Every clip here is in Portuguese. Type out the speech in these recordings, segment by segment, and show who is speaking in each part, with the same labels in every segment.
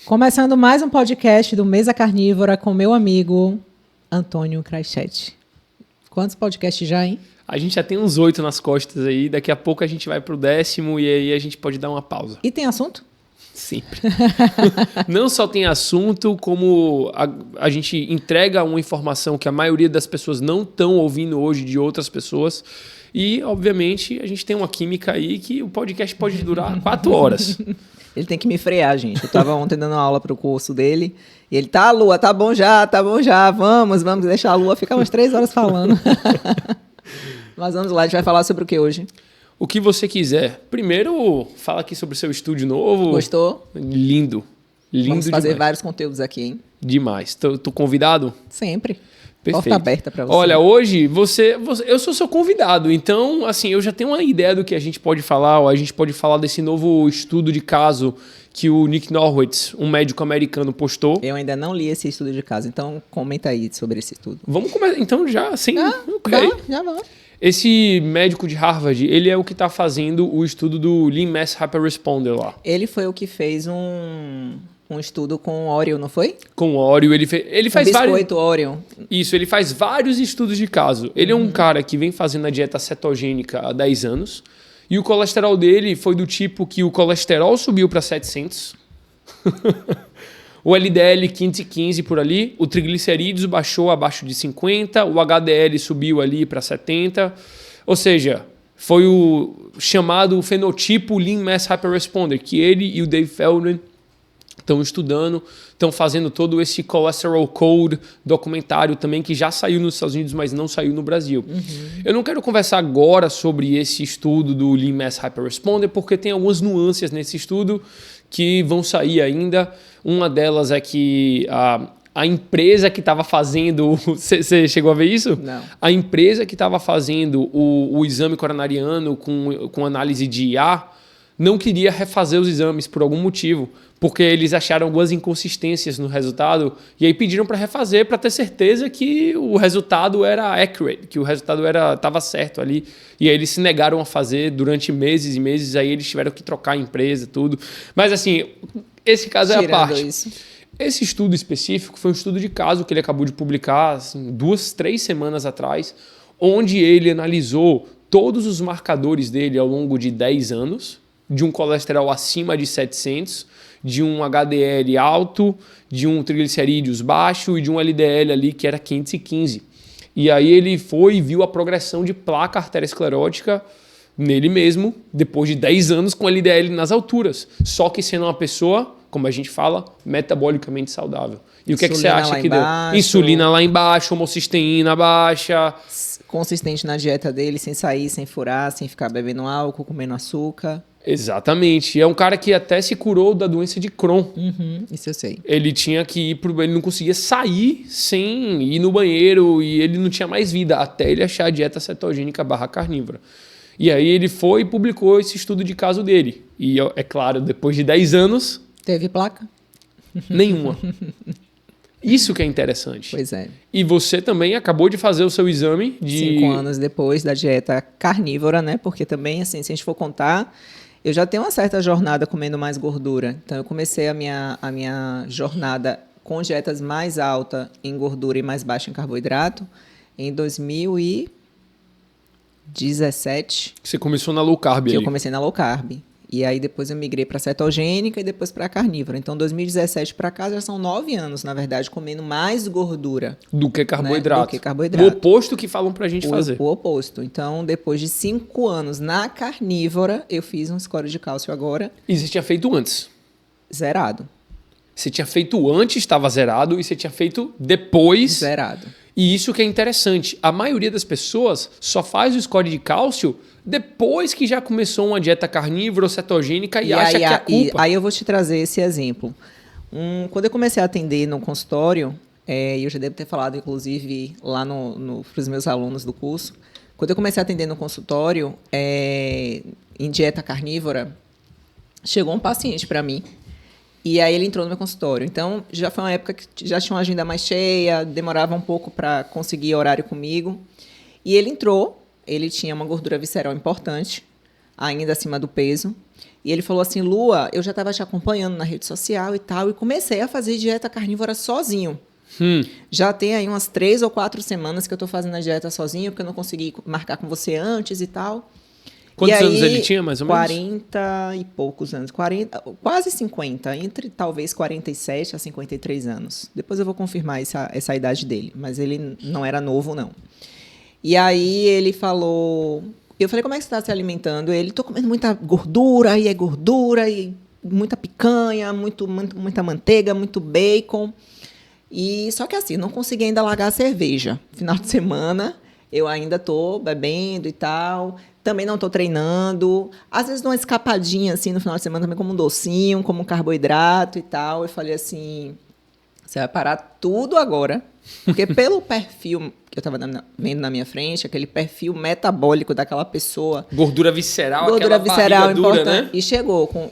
Speaker 1: Começando mais um podcast do Mesa Carnívora com meu amigo Antônio Kraichete. Quantos podcasts já, hein?
Speaker 2: A gente já tem uns 8 nas costas aí, daqui a pouco a gente vai pro 10º e aí a gente pode dar uma pausa.
Speaker 1: E tem assunto?
Speaker 2: Sempre. Não só tem assunto, como a gente entrega uma informação que a maioria das pessoas não estão ouvindo hoje de outras pessoas. E, obviamente, a gente tem uma química aí que o podcast pode durar 4 horas.
Speaker 1: Ele tem que me frear, gente. Eu tava ontem dando aula pro curso dele. E ele, tá, Lua, tá bom já, vamos deixar a Lua ficar umas 3 horas falando. Mas vamos lá, a gente vai falar sobre o que hoje?
Speaker 2: O que você quiser. Primeiro, fala aqui sobre o seu estúdio novo.
Speaker 1: Gostou?
Speaker 2: Lindo. Lindo
Speaker 1: Vamos fazer
Speaker 2: demais.
Speaker 1: vários conteúdos aqui, hein?
Speaker 2: Demais. Tô convidado?
Speaker 1: Sempre.
Speaker 2: Perfeito.
Speaker 1: Porta aberta pra você.
Speaker 2: Olha, hoje eu sou seu convidado, então assim, eu já tenho uma ideia do que a gente pode falar, ou a gente pode falar desse novo estudo de caso que o Nick Norwitz, um médico americano, postou.
Speaker 1: Eu ainda não li esse estudo de caso, então comenta aí sobre esse estudo.
Speaker 2: Vamos começar, então já, assim,
Speaker 1: ok. Já vamos.
Speaker 2: Esse médico de Harvard, ele é o que está fazendo o estudo do Lean Mass Hyperresponder lá.
Speaker 1: Ele foi o que fez um estudo com Oreo, não foi?
Speaker 2: Com Oreo, ele faz vários...
Speaker 1: Biscoito Oreo.
Speaker 2: Isso, ele faz vários estudos de caso. Ele é um cara que vem fazendo a dieta cetogênica há 10 anos. E o colesterol dele foi do tipo que o colesterol subiu para 700. O LDL 515 por ali. O triglicerídeos baixou abaixo de 50. O HDL subiu ali para 70. Ou seja, foi o chamado fenotipo Lean Mass Hyperresponder, que ele e o Dave Feldman estão estudando, estão fazendo todo esse Cholesterol Code documentário também, que já saiu nos Estados Unidos, mas não saiu no Brasil. Eu não quero conversar agora sobre esse estudo do Lean Mass Hyperresponder, porque tem algumas nuances nesse estudo que vão sair ainda. Uma delas é que a empresa que estava fazendo... Você chegou a ver isso?
Speaker 1: Não.
Speaker 2: A empresa que estava fazendo o exame coronariano com análise de IA não queria refazer os exames por algum motivo, porque eles acharam algumas inconsistências no resultado e aí pediram para refazer para ter certeza que o resultado era accurate, que o resultado estava certo ali. E aí eles se negaram a fazer durante meses e meses, aí eles tiveram que trocar a empresa, tudo. Mas assim, esse caso é a parte.
Speaker 1: Isso.
Speaker 2: Esse estudo específico foi um estudo de caso que ele acabou de publicar assim, 2, 3 semanas atrás, onde ele analisou todos os marcadores dele ao longo de 10 anos, de um colesterol acima de 700, de um HDL alto, de um triglicerídeos baixo e de um LDL ali que era 515. E aí ele foi e viu a progressão de placa arteriosclerótica nele mesmo, depois de 10 anos com LDL nas alturas. Só que sendo uma pessoa, como a gente fala, metabolicamente saudável. E o que é que você acha que deu? Insulina lá embaixo, homocisteína baixa.
Speaker 1: Consistente na dieta dele, sem sair, sem furar, sem ficar bebendo álcool, comendo açúcar.
Speaker 2: Exatamente. É um cara que até se curou da doença de Crohn.
Speaker 1: Isso eu sei.
Speaker 2: Ele tinha que ir ele não conseguia sair sem ir no banheiro e ele não tinha mais vida até ele achar a dieta cetogênica / carnívora. E aí ele foi e publicou esse estudo de caso dele. E é claro, depois de 10 anos...
Speaker 1: Teve placa?
Speaker 2: Nenhuma. Isso que é interessante.
Speaker 1: Pois é.
Speaker 2: E você também acabou de fazer o seu exame de...
Speaker 1: 5 anos depois da dieta carnívora, né? Porque também, assim, se a gente for contar... Eu já tenho uma certa jornada comendo mais gordura. Então, eu comecei a minha jornada com dietas mais alta em gordura e mais baixa em carboidrato em 2017.
Speaker 2: Você começou na low carb ali.
Speaker 1: Eu comecei na low carb. E aí, depois eu migrei para cetogênica e depois para carnívora. Então, 2017 para cá já são 9 anos, na verdade, comendo mais gordura.
Speaker 2: Do que carboidrato.
Speaker 1: Né? Do que carboidrato.
Speaker 2: O oposto que falam pra gente fazer.
Speaker 1: O oposto. Então, depois de 5 anos na carnívora, eu fiz um score de cálcio agora.
Speaker 2: E você tinha feito antes?
Speaker 1: Zerado.
Speaker 2: Você tinha feito antes, estava zerado, e você tinha feito depois...
Speaker 1: Zerado.
Speaker 2: E isso que é interessante. A maioria das pessoas só faz o score de cálcio depois que já começou uma dieta carnívora ou cetogênica e acha que é culpa.
Speaker 1: Aí eu vou te trazer esse exemplo. Quando eu comecei a atender no consultório, e eu já devo ter falado, inclusive, lá para os meus alunos do curso, quando eu comecei a atender no consultório, em dieta carnívora, chegou um paciente para mim, e aí ele entrou no meu consultório. Então, já foi uma época que já tinha uma agenda mais cheia, demorava um pouco para conseguir horário comigo. E ele entrou, ele tinha uma gordura visceral importante, ainda acima do peso. E ele falou assim, Lua, eu já estava te acompanhando na rede social e tal, e comecei a fazer dieta carnívora sozinho. Já tem aí umas 3 ou 4 semanas que eu estou fazendo a dieta sozinho, porque eu não consegui marcar com você antes e tal.
Speaker 2: Quantos anos ele tinha, mais ou menos?
Speaker 1: 40 e poucos anos. 40, quase 50, entre talvez 47 a 53 anos. Depois eu vou confirmar essa idade dele, mas ele não era novo, não. E aí ele falou... Eu falei, como é que você está se alimentando? Ele, estou comendo muita gordura, e muita picanha, muita manteiga, muito bacon. E só que assim, não consegui ainda largar a cerveja. Final de semana, eu ainda estou bebendo e tal. Também não estou treinando. Às vezes dou uma escapadinha assim no final de semana também, como um docinho, como um carboidrato e tal. Eu falei assim, você vai parar tudo agora. Porque pelo perfil que eu estava vendo na minha frente, aquele perfil metabólico daquela pessoa...
Speaker 2: Gordura visceral,
Speaker 1: gordura visceral
Speaker 2: barriga dura,
Speaker 1: importante.
Speaker 2: né?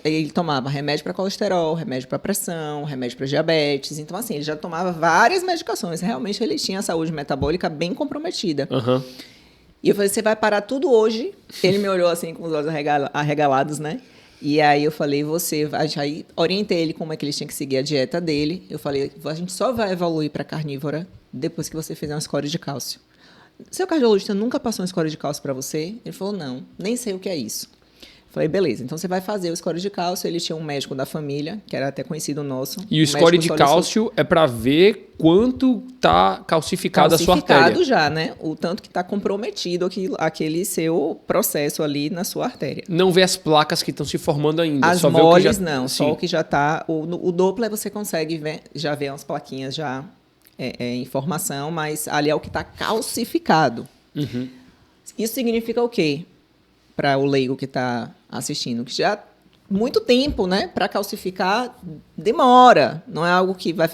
Speaker 1: E ele tomava remédio para colesterol, remédio para pressão, remédio para diabetes. Então, assim, ele já tomava várias medicações. Realmente, ele tinha a saúde metabólica bem comprometida. E eu falei, você vai parar tudo hoje? Ele me olhou assim, com os olhos arregalados, né? E aí eu falei, aí orientei ele como é que ele tinha que seguir a dieta dele. Eu falei, a gente só vai evoluir para carnívora depois que você fizer um score de cálcio. Seu cardiologista nunca passou um score de cálcio para você? Ele falou, não, nem sei o que é isso. Falei, beleza, então você vai fazer o score de cálcio. Ele tinha um médico da família, que era até conhecido nosso.
Speaker 2: E o score de cálcio é para ver quanto está calcificado a sua artéria.
Speaker 1: Calcificado já, né? O tanto que está comprometido aquele seu processo ali na sua artéria.
Speaker 2: Não vê as placas que estão se formando ainda.
Speaker 1: As
Speaker 2: só
Speaker 1: moles
Speaker 2: vê o que já...
Speaker 1: não,
Speaker 2: Sim.
Speaker 1: só o que já está... O Doppler você consegue ver, já ver umas plaquinhas já em formação, mas ali é o que está calcificado. Isso significa o quê? Para o leigo que está assistindo, que já muito tempo, né? Para calcificar demora. Não é algo que vai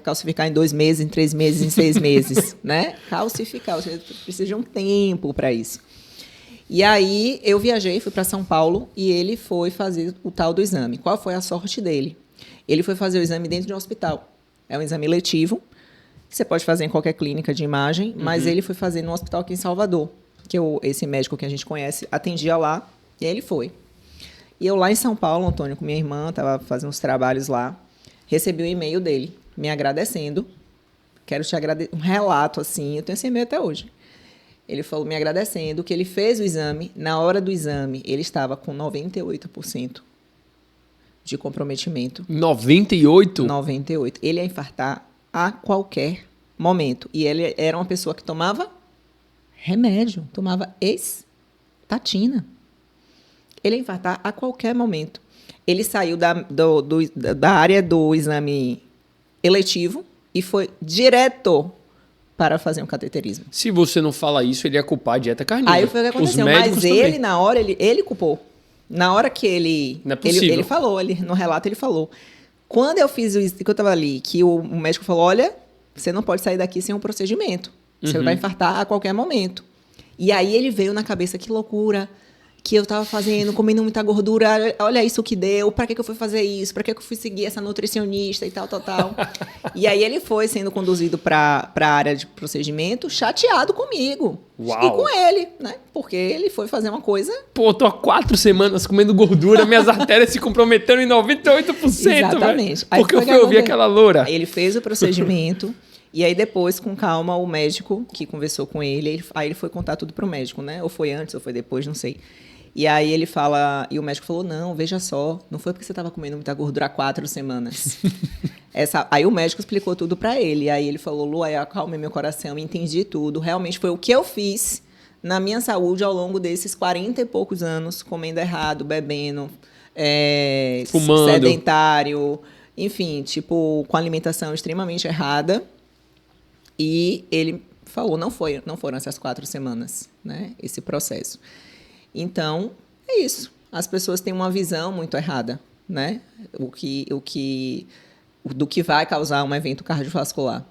Speaker 1: calcificar em 2 meses, em 3 meses, em 6 meses, né? Calcificar, você precisa de um tempo para isso. E aí eu viajei, fui para São Paulo e ele foi fazer o tal do exame. Qual foi a sorte dele? Ele foi fazer o exame dentro de um hospital. É um exame letivo, que você pode fazer em qualquer clínica de imagem, mas ele foi fazer no hospital aqui em Salvador, que esse médico que a gente conhece atendia lá, e ele foi. E eu lá em São Paulo, Antônio, com minha irmã, estava fazendo uns trabalhos lá, recebi um e-mail dele, me agradecendo, quero te agradecer, um relato assim, eu tenho esse e-mail até hoje. Ele falou me agradecendo que ele fez o exame, na hora do exame, ele estava com 98% de comprometimento.
Speaker 2: 98?
Speaker 1: 98. Ele ia infartar a qualquer momento. E ele era uma pessoa que tomava remédio, tomava estatina. Ele ia infartar a qualquer momento. Ele saiu da área do exame eletivo e foi direto para fazer um cateterismo.
Speaker 2: Se você não fala isso, ele ia culpar a dieta carnívora.
Speaker 1: Aí foi o que aconteceu. Mas ele, na hora, ele culpou. Na hora que ele...
Speaker 2: Não é possível.
Speaker 1: Ele falou, no relato ele falou. Quando eu fiz isso, que eu estava ali, que o médico falou, olha, você não pode sair daqui sem um procedimento. Você vai infartar a qualquer momento. E aí ele veio na cabeça, que loucura que eu estava fazendo, comendo muita gordura, olha isso que deu, para que eu fui fazer isso, para que eu fui seguir essa nutricionista e tal. E aí ele foi sendo conduzido para a área de procedimento, chateado comigo.
Speaker 2: Uau.
Speaker 1: E com ele, né? Porque ele foi fazer uma coisa...
Speaker 2: Pô, tô há 4 semanas comendo gordura, minhas artérias se comprometendo em 98%,
Speaker 1: Exatamente.
Speaker 2: Velho. Porque eu fui ouvir aquela loura.
Speaker 1: Aí ele fez o procedimento... E aí depois, com calma, o médico que conversou com ele, aí ele foi contar tudo pro médico, né? Ou foi antes, ou foi depois, não sei. E aí ele fala, e o médico falou, não, veja só, não foi porque você estava comendo muita gordura há 4 semanas. Aí o médico explicou tudo para ele. E aí ele falou, Lu, aí eu acalmei meu coração, entendi tudo. Realmente foi o que eu fiz na minha saúde ao longo desses 40 e poucos anos, comendo errado, bebendo,
Speaker 2: fumando,
Speaker 1: sedentário, enfim, tipo, com alimentação extremamente errada. E ele falou, não foram essas 4 semanas, né, esse processo. Então, é isso. As pessoas têm uma visão muito errada, né, do que vai causar um evento cardiovascular.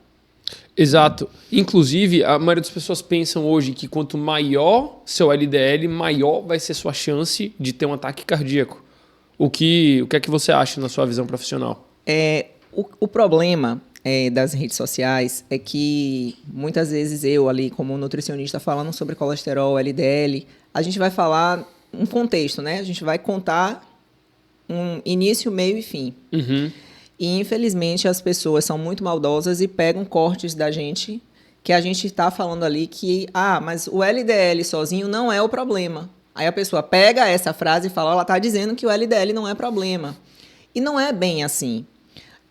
Speaker 2: Exato. Inclusive, a maioria das pessoas pensam hoje que quanto maior seu LDL, maior vai ser sua chance de ter um ataque cardíaco. O que é que você acha na sua visão profissional?
Speaker 1: O problema... das redes sociais é que muitas vezes eu ali como nutricionista falando sobre colesterol, LDL, a gente vai falar um contexto, né? A gente vai contar um início, meio e fim.
Speaker 2: Uhum.
Speaker 1: E, infelizmente, as pessoas são muito maldosas e pegam cortes da gente, que a gente está falando ali que, mas o LDL sozinho não é o problema. Aí a pessoa pega essa frase e fala, ela está dizendo que o LDL não é problema. E não é bem assim.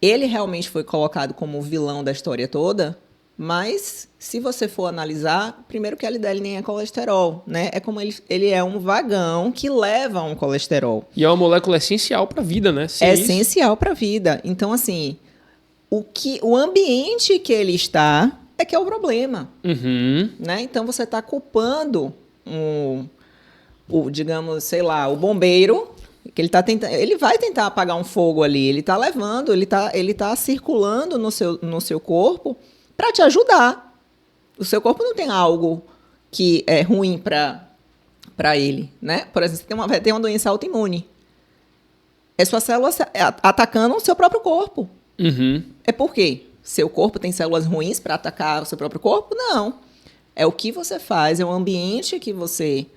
Speaker 1: Ele realmente foi colocado como o vilão da história toda, mas se você for analisar, primeiro que LDL nem é colesterol, né? É como ele é um vagão que leva a um colesterol.
Speaker 2: E é uma molécula essencial para a vida, né?
Speaker 1: É essencial para a vida. Então, assim, o ambiente que ele está é que é o problema.
Speaker 2: Uhum.
Speaker 1: Né? Então, você está culpando digamos, sei lá, o bombeiro, que ele vai tentar apagar um fogo ali, ele está levando, ele tá circulando no seu corpo para te ajudar. O seu corpo não tem algo que é ruim para ele, né? Por exemplo, você vai ter uma doença autoimune. É sua célula atacando o seu próprio corpo.
Speaker 2: Uhum.
Speaker 1: É por quê? Seu corpo tem células ruins para atacar o seu próprio corpo? Não. É o que você faz, é o ambiente que você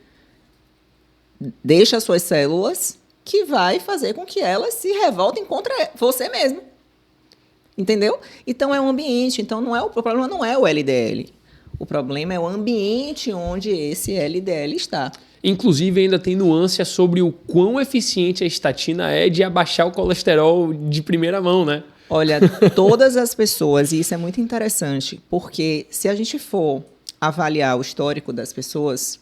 Speaker 1: deixa as suas células que vai fazer com que elas se revoltem contra você mesmo. Entendeu? Então, é um ambiente. Então, o problema não é o LDL. O problema é o ambiente onde esse LDL está.
Speaker 2: Inclusive, ainda tem nuance sobre o quão eficiente a estatina é de abaixar o colesterol de primeira mão, né?
Speaker 1: Olha, todas as pessoas, e isso é muito interessante, porque se a gente for avaliar o histórico das pessoas,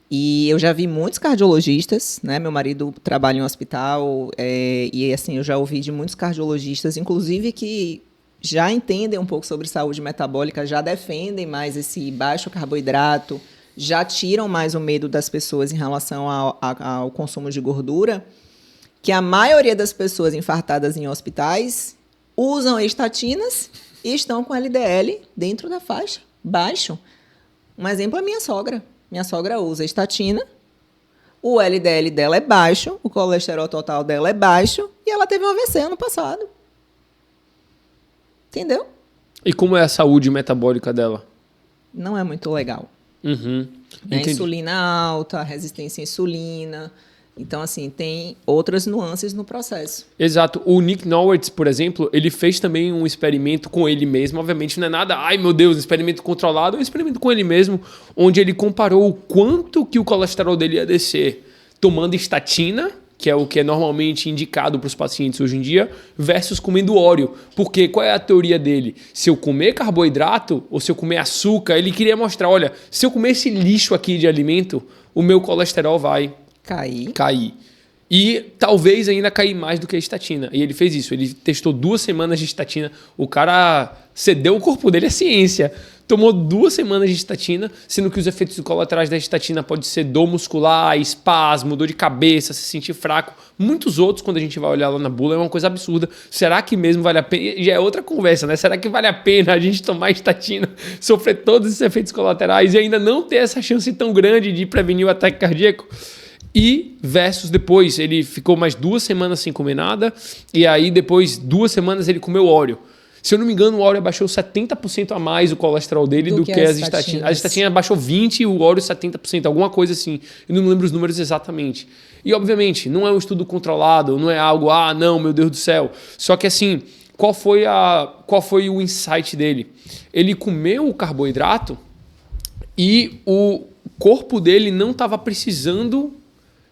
Speaker 1: e eu já vi muitos cardiologistas, né? Meu marido trabalha em um hospital, e assim, eu já ouvi de muitos cardiologistas, inclusive que já entendem um pouco sobre saúde metabólica, já defendem mais esse baixo carboidrato, já tiram mais o medo das pessoas em relação ao consumo de gordura, que a maioria das pessoas infartadas em hospitais usam estatinas e estão com LDL dentro da faixa, baixo. Um exemplo é minha sogra. Minha sogra usa estatina, o LDL dela é baixo, o colesterol total dela é baixo e ela teve um AVC ano passado. Entendeu?
Speaker 2: E como é a saúde metabólica dela?
Speaker 1: Não é muito legal.
Speaker 2: Uhum.
Speaker 1: Insulina alta, resistência à insulina. Então, assim, tem outras nuances no processo.
Speaker 2: Exato. O Nick Norwitz, por exemplo, ele fez também um experimento com ele mesmo. Obviamente não é nada, ai meu Deus, experimento controlado. É um experimento com ele mesmo, onde ele comparou o quanto que o colesterol dele ia descer tomando estatina, que é o que é normalmente indicado para os pacientes hoje em dia, versus comendo óleo. Porque qual é a teoria dele? Se eu comer carboidrato ou se eu comer açúcar, ele queria mostrar, olha, se eu comer esse lixo aqui de alimento, o meu colesterol vai cair. E talvez ainda cair mais do que a estatina. E ele fez isso. Ele testou 2 semanas de estatina. O cara cedeu o corpo dele à ciência. Tomou 2 semanas de estatina, sendo que os efeitos colaterais da estatina podem ser dor muscular, espasmo, dor de cabeça, se sentir fraco. Muitos outros, quando a gente vai olhar lá na bula, é uma coisa absurda. Será que mesmo vale a pena? Já é outra conversa, né? Será que vale a pena a gente tomar estatina, sofrer todos esses efeitos colaterais e ainda não ter essa chance tão grande de prevenir o ataque cardíaco? E versus depois, ele ficou mais 2 semanas sem comer nada, e aí depois 2 semanas ele comeu óleo. Se eu não me engano, o óleo abaixou 70% a mais o colesterol dele do que as estatinas. A estatina abaixou 20% e o óleo 70%, alguma coisa assim. Eu não lembro os números exatamente. E, obviamente, não é um estudo controlado, não é algo, não, meu Deus do céu. Só que, assim, qual foi o insight dele? Ele comeu o carboidrato e o corpo dele não estava precisando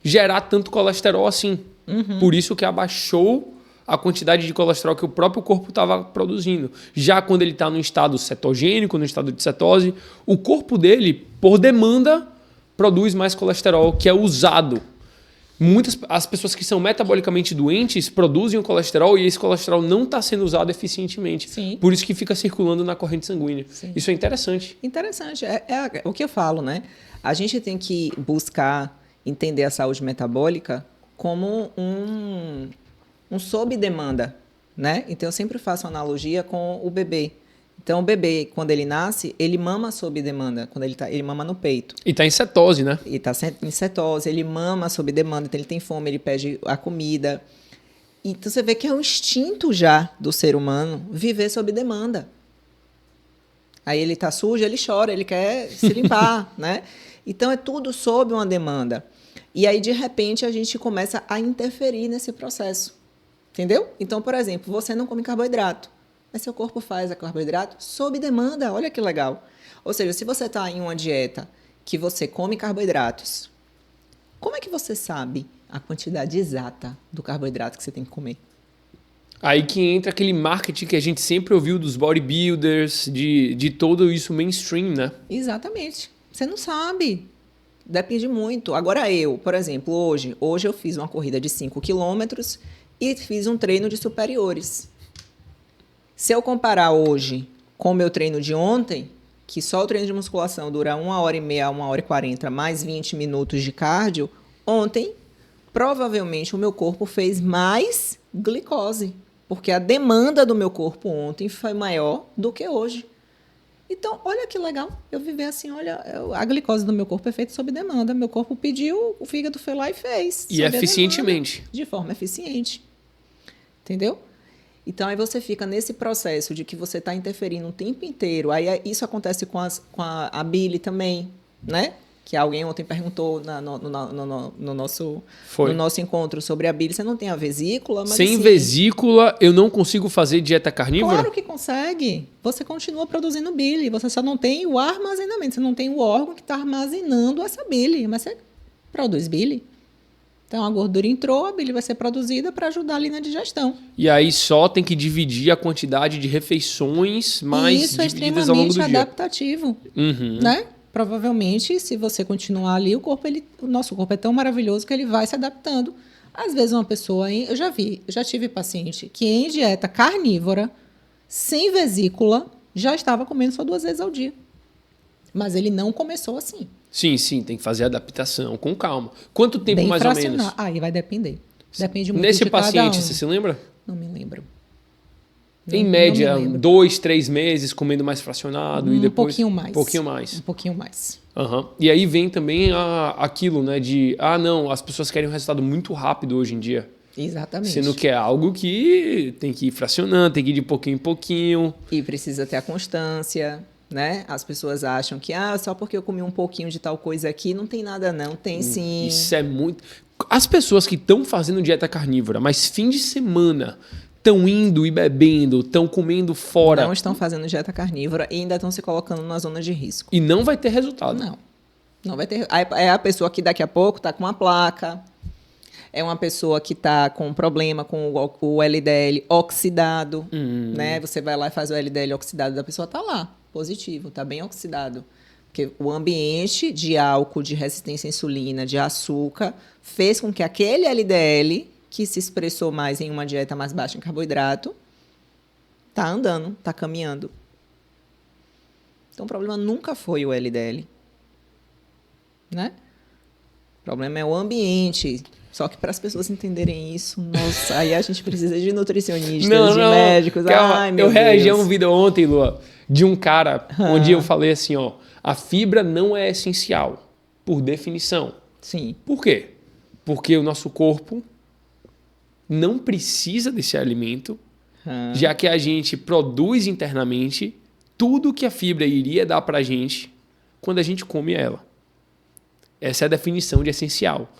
Speaker 2: gerar tanto colesterol assim. Uhum. Por isso que abaixou a quantidade de colesterol que o próprio corpo estava produzindo. Já quando ele está no estado cetogênico, no estado de cetose, o corpo dele, por demanda, produz mais colesterol, que é usado. As pessoas que são metabolicamente doentes produzem o colesterol e esse colesterol não está sendo usado eficientemente.
Speaker 1: Sim.
Speaker 2: Por isso que fica circulando na corrente sanguínea. Sim. Isso é interessante.
Speaker 1: Interessante. É o que eu falo, né? A gente tem que buscar entender a saúde metabólica como um sob demanda, né? Então, eu sempre faço analogia com o bebê. Então, o bebê, quando ele nasce, ele mama sob demanda, quando ele mama no peito.
Speaker 2: E está em cetose, né?
Speaker 1: E está em cetose, ele mama sob demanda, então ele tem fome, ele pede a comida. Então, você vê que é um instinto já do ser humano viver sob demanda. Aí ele está sujo, ele chora, ele quer se limpar, né? Então, é tudo sob uma demanda. E aí, de repente, a gente começa a interferir nesse processo. Entendeu? Então, por exemplo, você não come carboidrato, mas seu corpo faz a carboidrato sob demanda. Olha que legal. Ou seja, se você está em uma dieta que você come carboidratos, como é que você sabe a quantidade exata do carboidrato que você tem que comer?
Speaker 2: Aí que entra aquele marketing que a gente sempre ouviu dos bodybuilders, de todo isso mainstream, né?
Speaker 1: Exatamente. Você não sabe. Depende muito. Agora eu, por exemplo, hoje eu fiz uma corrida de 5 quilômetros e fiz um treino de superiores. Se eu comparar hoje com o meu treino de ontem, que só o treino de musculação dura 1h30, 1h40, mais 20 minutos de cardio, ontem, provavelmente, o meu corpo fez mais glicose, porque a demanda do meu corpo ontem foi maior do que hoje. Então, olha que legal, eu viver assim, olha, a glicose do meu corpo é feita sob demanda, meu corpo pediu, o fígado foi lá e fez.
Speaker 2: E eficientemente.
Speaker 1: De forma eficiente. Entendeu? Então, aí você fica nesse processo de que você está interferindo o tempo inteiro. Aí isso acontece com a bile também, né? Que alguém ontem perguntou no nosso encontro sobre a bile. Você não tem a vesícula? Mas,
Speaker 2: sem
Speaker 1: assim,
Speaker 2: vesícula, eu não consigo fazer dieta carnívora?
Speaker 1: Claro que consegue. Você continua produzindo bile. Você só não tem o armazenamento. Você não tem o órgão que está armazenando essa bile. Mas você produz bile. Então, a gordura entrou, a bile vai ser produzida para ajudar ali na digestão.
Speaker 2: E aí só tem que dividir a quantidade de refeições mais divididas ao longo do dia.
Speaker 1: Isso é extremamente adaptativo, né? Provavelmente, se você continuar ali, o nosso corpo é tão maravilhoso que ele vai se adaptando. Às vezes uma pessoa, eu já tive paciente que em dieta carnívora, sem vesícula, já estava comendo só 2 vezes ao dia. Mas ele não começou assim.
Speaker 2: Sim, tem que fazer a adaptação com calma. Quanto tempo mais ou menos?
Speaker 1: Aí vai depender. Depende muito
Speaker 2: Nesse
Speaker 1: de cada
Speaker 2: paciente,
Speaker 1: um.
Speaker 2: você se lembra?
Speaker 1: Não me lembro.
Speaker 2: Em média, 2, 3 meses comendo mais fracionado e depois...
Speaker 1: Um pouquinho mais.
Speaker 2: Uhum. E aí vem também aquilo, né? Não, as pessoas querem um resultado muito rápido hoje em dia.
Speaker 1: Exatamente.
Speaker 2: Sendo que é algo que tem que ir fracionando, tem que ir de pouquinho em pouquinho.
Speaker 1: E precisa ter a constância, né? As pessoas acham que só porque eu comi um pouquinho de tal coisa aqui, não tem nada não. Tem sim.
Speaker 2: Isso é muito... As pessoas que estão fazendo dieta carnívora, mas fim de semana... Estão indo e bebendo, estão comendo fora.
Speaker 1: Não estão fazendo dieta carnívora e ainda estão se colocando na zona de risco.
Speaker 2: E não vai ter resultado.
Speaker 1: Não vai ter. É a pessoa que daqui a pouco está com uma placa. É uma pessoa que está com um problema com o LDL oxidado. Né? Você vai lá e faz o LDL oxidado da pessoa, está lá, positivo, está bem oxidado. Porque o ambiente de álcool, de resistência à insulina, de açúcar, fez com que aquele LDL... que se expressou mais em uma dieta mais baixa em carboidrato, está andando, está caminhando. Então, o problema nunca foi o LDL. Né? O problema é o ambiente. Só que para as pessoas entenderem isso, nossa, aí a gente precisa de nutricionistas, de médicos.
Speaker 2: Calma,
Speaker 1: ai, meu
Speaker 2: Deus. Eu reagi a um
Speaker 1: Deus.
Speaker 2: vídeo ontem, Lua, de um cara, onde eu falei assim, a fibra não é essencial, por definição.
Speaker 1: Sim.
Speaker 2: Por quê? Porque o nosso corpo não precisa desse alimento, já que a gente produz internamente tudo que a fibra iria dar para a gente quando a gente come ela. Essa é a definição de essencial.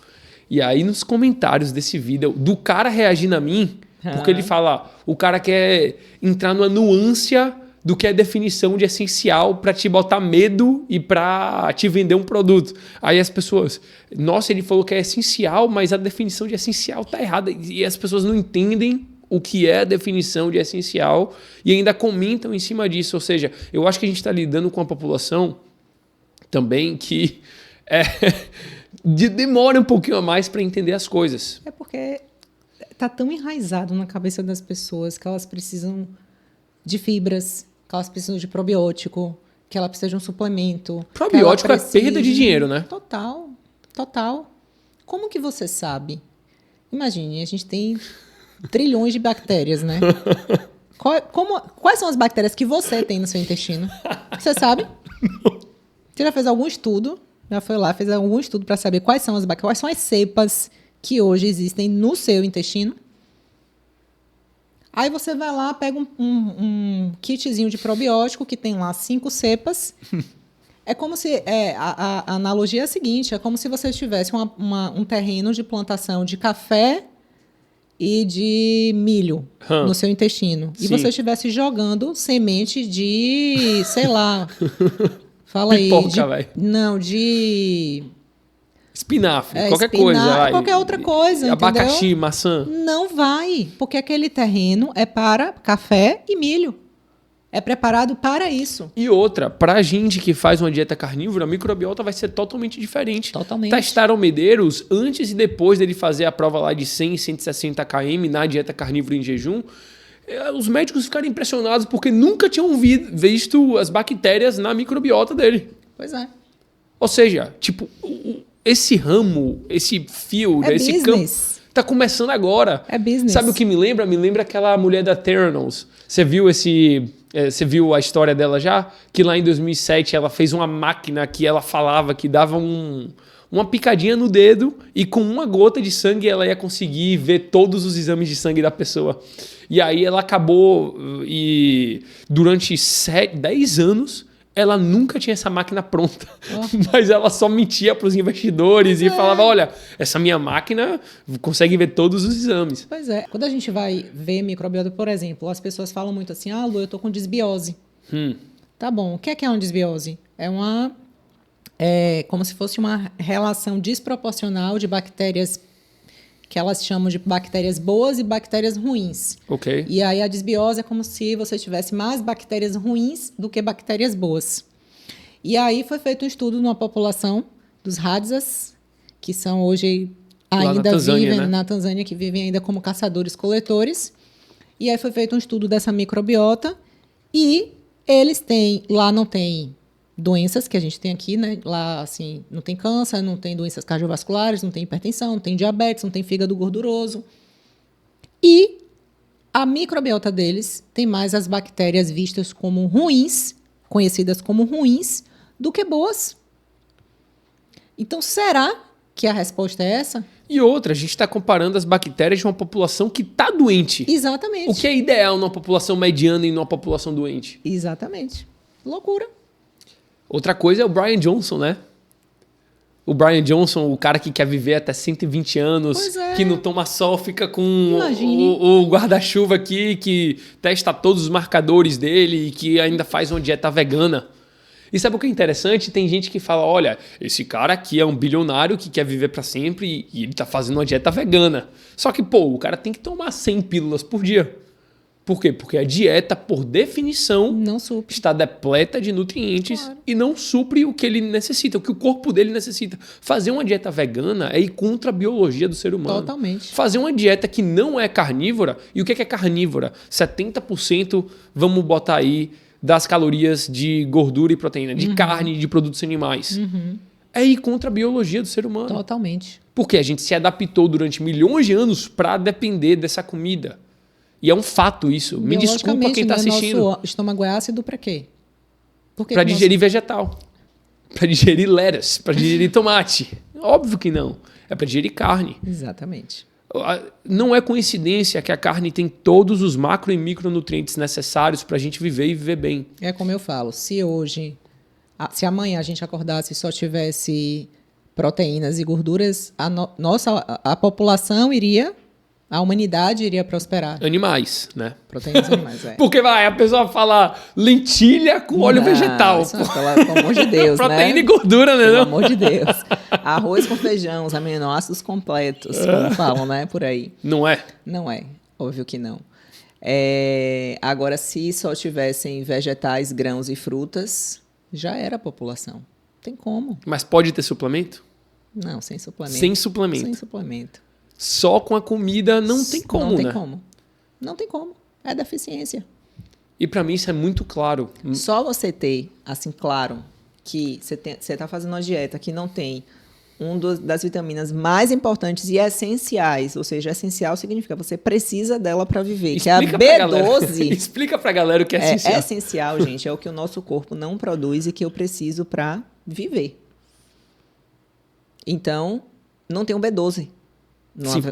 Speaker 2: E aí nos comentários desse vídeo, do cara reagindo a mim, porque ele fala, o cara quer entrar numa nuance do que é definição de essencial para te botar medo e para te vender um produto. Aí as pessoas, nossa, ele falou que é essencial, mas a definição de essencial tá errada. E as pessoas não entendem o que é a definição de essencial e ainda comentam em cima disso. Ou seja, eu acho que a gente está lidando com uma população também que demora um pouquinho a mais para entender as coisas.
Speaker 1: É porque tá tão enraizado na cabeça das pessoas que elas precisam de fibras, que elas precisam de probiótico, que ela precisa de um suplemento.
Speaker 2: Probiótico é perda de dinheiro, né?
Speaker 1: Total. Como que você sabe? Imagine, a gente tem trilhões de bactérias, né? Quais são as bactérias que você tem no seu intestino? Você sabe? Você já fez algum estudo? Já foi lá, fez algum estudo para saber quais são as bactérias, quais são as cepas que hoje existem no seu intestino? Aí você vai lá, pega um kitzinho de probiótico que tem lá 5 cepas É como se... a analogia é a seguinte, é como se você tivesse um terreno de plantação de café e de milho no seu intestino.
Speaker 2: Sim.
Speaker 1: E você estivesse jogando semente de, sei lá... Fala aí.
Speaker 2: Pipoca, vai.
Speaker 1: Não, de...
Speaker 2: Espinafre, qualquer coisa. Vai.
Speaker 1: Qualquer outra coisa,
Speaker 2: abacaxi,
Speaker 1: entendeu?
Speaker 2: maçã.
Speaker 1: Não vai, porque aquele terreno é para café e milho. É preparado para isso.
Speaker 2: E outra, pra gente que faz uma dieta carnívora, a microbiota vai ser totalmente diferente.
Speaker 1: Totalmente.
Speaker 2: Testaram Medeiros antes e depois dele fazer a prova lá de 100, 160 km na dieta carnívora em jejum. Os médicos ficaram impressionados porque nunca tinham visto as bactérias na microbiota dele.
Speaker 1: Pois é.
Speaker 2: Ou seja, tipo, esse ramo, esse field, esse
Speaker 1: business.
Speaker 2: campo, tá começando agora.
Speaker 1: É business.
Speaker 2: Sabe o que me lembra? Me lembra aquela mulher da Theranos. Você viu a história dela já? Que lá em 2007 ela fez uma máquina que ela falava que dava uma picadinha no dedo e com uma gota de sangue ela ia conseguir ver todos os exames de sangue da pessoa. E aí ela acabou e durante 10 anos ela nunca tinha essa máquina pronta, mas ela só mentia para os investidores e falava, olha, essa minha máquina consegue ver todos os exames.
Speaker 1: Pois é. Quando a gente vai ver microbiota, por exemplo, as pessoas falam muito assim, Lu, eu tô com desbiose. Tá bom, o que é uma desbiose? É como se fosse uma relação desproporcional de bactérias que elas chamam de bactérias boas e bactérias ruins.
Speaker 2: Ok.
Speaker 1: E aí a desbiose é como se você tivesse mais bactérias ruins do que bactérias boas. E aí foi feito um estudo numa população dos Hadzas, que são hoje ainda vivem na Tanzânia, que vivem ainda como caçadores-coletores. E aí foi feito um estudo dessa microbiota e eles têm, lá não tem doenças que a gente tem aqui, né? Lá, assim, não tem câncer, não tem doenças cardiovasculares, não tem hipertensão, não tem diabetes, não tem fígado gorduroso. E a microbiota deles tem mais as bactérias vistas como ruins, conhecidas como ruins, do que boas. Então, será que a resposta é essa?
Speaker 2: E outra, a gente está comparando as bactérias de uma população que está doente.
Speaker 1: Exatamente.
Speaker 2: O que é ideal numa população mediana e numa população doente?
Speaker 1: Exatamente. Loucura.
Speaker 2: Outra coisa é o Brian Johnson, né? O Brian Johnson, o cara que quer viver até 120 anos, que não toma sol, fica com o guarda-chuva aqui, que testa todos os marcadores dele e que ainda faz uma dieta vegana. E sabe o que é interessante? Tem gente que fala, olha, esse cara aqui é um bilionário que quer viver para sempre e ele tá fazendo uma dieta vegana. Só que, o cara tem que tomar 100 pílulas por dia. Por quê? Porque a dieta, por definição, está depleta de nutrientes e não supre o que ele necessita, o que o corpo dele necessita. Fazer uma dieta vegana é ir contra a biologia do ser humano.
Speaker 1: Totalmente.
Speaker 2: Fazer uma dieta que não é carnívora, e o que é carnívora? 70%, vamos botar aí, das calorias de gordura e proteína, de carne e de produtos animais. É ir contra a biologia do ser humano.
Speaker 1: Totalmente.
Speaker 2: Porque a gente se adaptou durante milhões de anos para depender dessa comida. E é um fato isso. Me desculpa quem está assistindo.
Speaker 1: Nosso estômago é ácido para quê?
Speaker 2: Para digerir vegetal. Para digerir lettuce. Para digerir tomate. Óbvio que não. É para digerir carne.
Speaker 1: Exatamente.
Speaker 2: Não é coincidência que a carne tem todos os macro e micronutrientes necessários para a gente viver e viver bem.
Speaker 1: É como eu falo. Se amanhã a gente acordasse e só tivesse proteínas e gorduras, a população iria... A humanidade iria prosperar.
Speaker 2: Animais, né?
Speaker 1: Proteínas animais,
Speaker 2: Porque a pessoa fala lentilha com óleo vegetal.
Speaker 1: Pelo amor de Deus,
Speaker 2: proteína e gordura, né?
Speaker 1: Pelo amor de Deus. Arroz com feijão, os aminoácidos completos, como falam, né? Por aí.
Speaker 2: Não é?
Speaker 1: Não é. Óbvio que não. Agora, se só tivessem vegetais, grãos e frutas, já era a população. Tem como.
Speaker 2: Mas pode ter suplemento?
Speaker 1: Não, sem suplemento.
Speaker 2: Sem suplemento.
Speaker 1: Sem suplemento.
Speaker 2: Só com a comida não tem como, né?
Speaker 1: Não tem como. Não tem como. É deficiência.
Speaker 2: E para mim isso é muito claro.
Speaker 1: Só você ter, assim, claro, que você está fazendo uma dieta que não tem das vitaminas mais importantes e essenciais, ou seja, essencial significa você precisa dela para viver,
Speaker 2: Explica
Speaker 1: que é a B12.
Speaker 2: Explica pra galera o que é essencial.
Speaker 1: É essencial, gente, é o que o nosso corpo não produz e que eu preciso para viver. Então, não tem um B12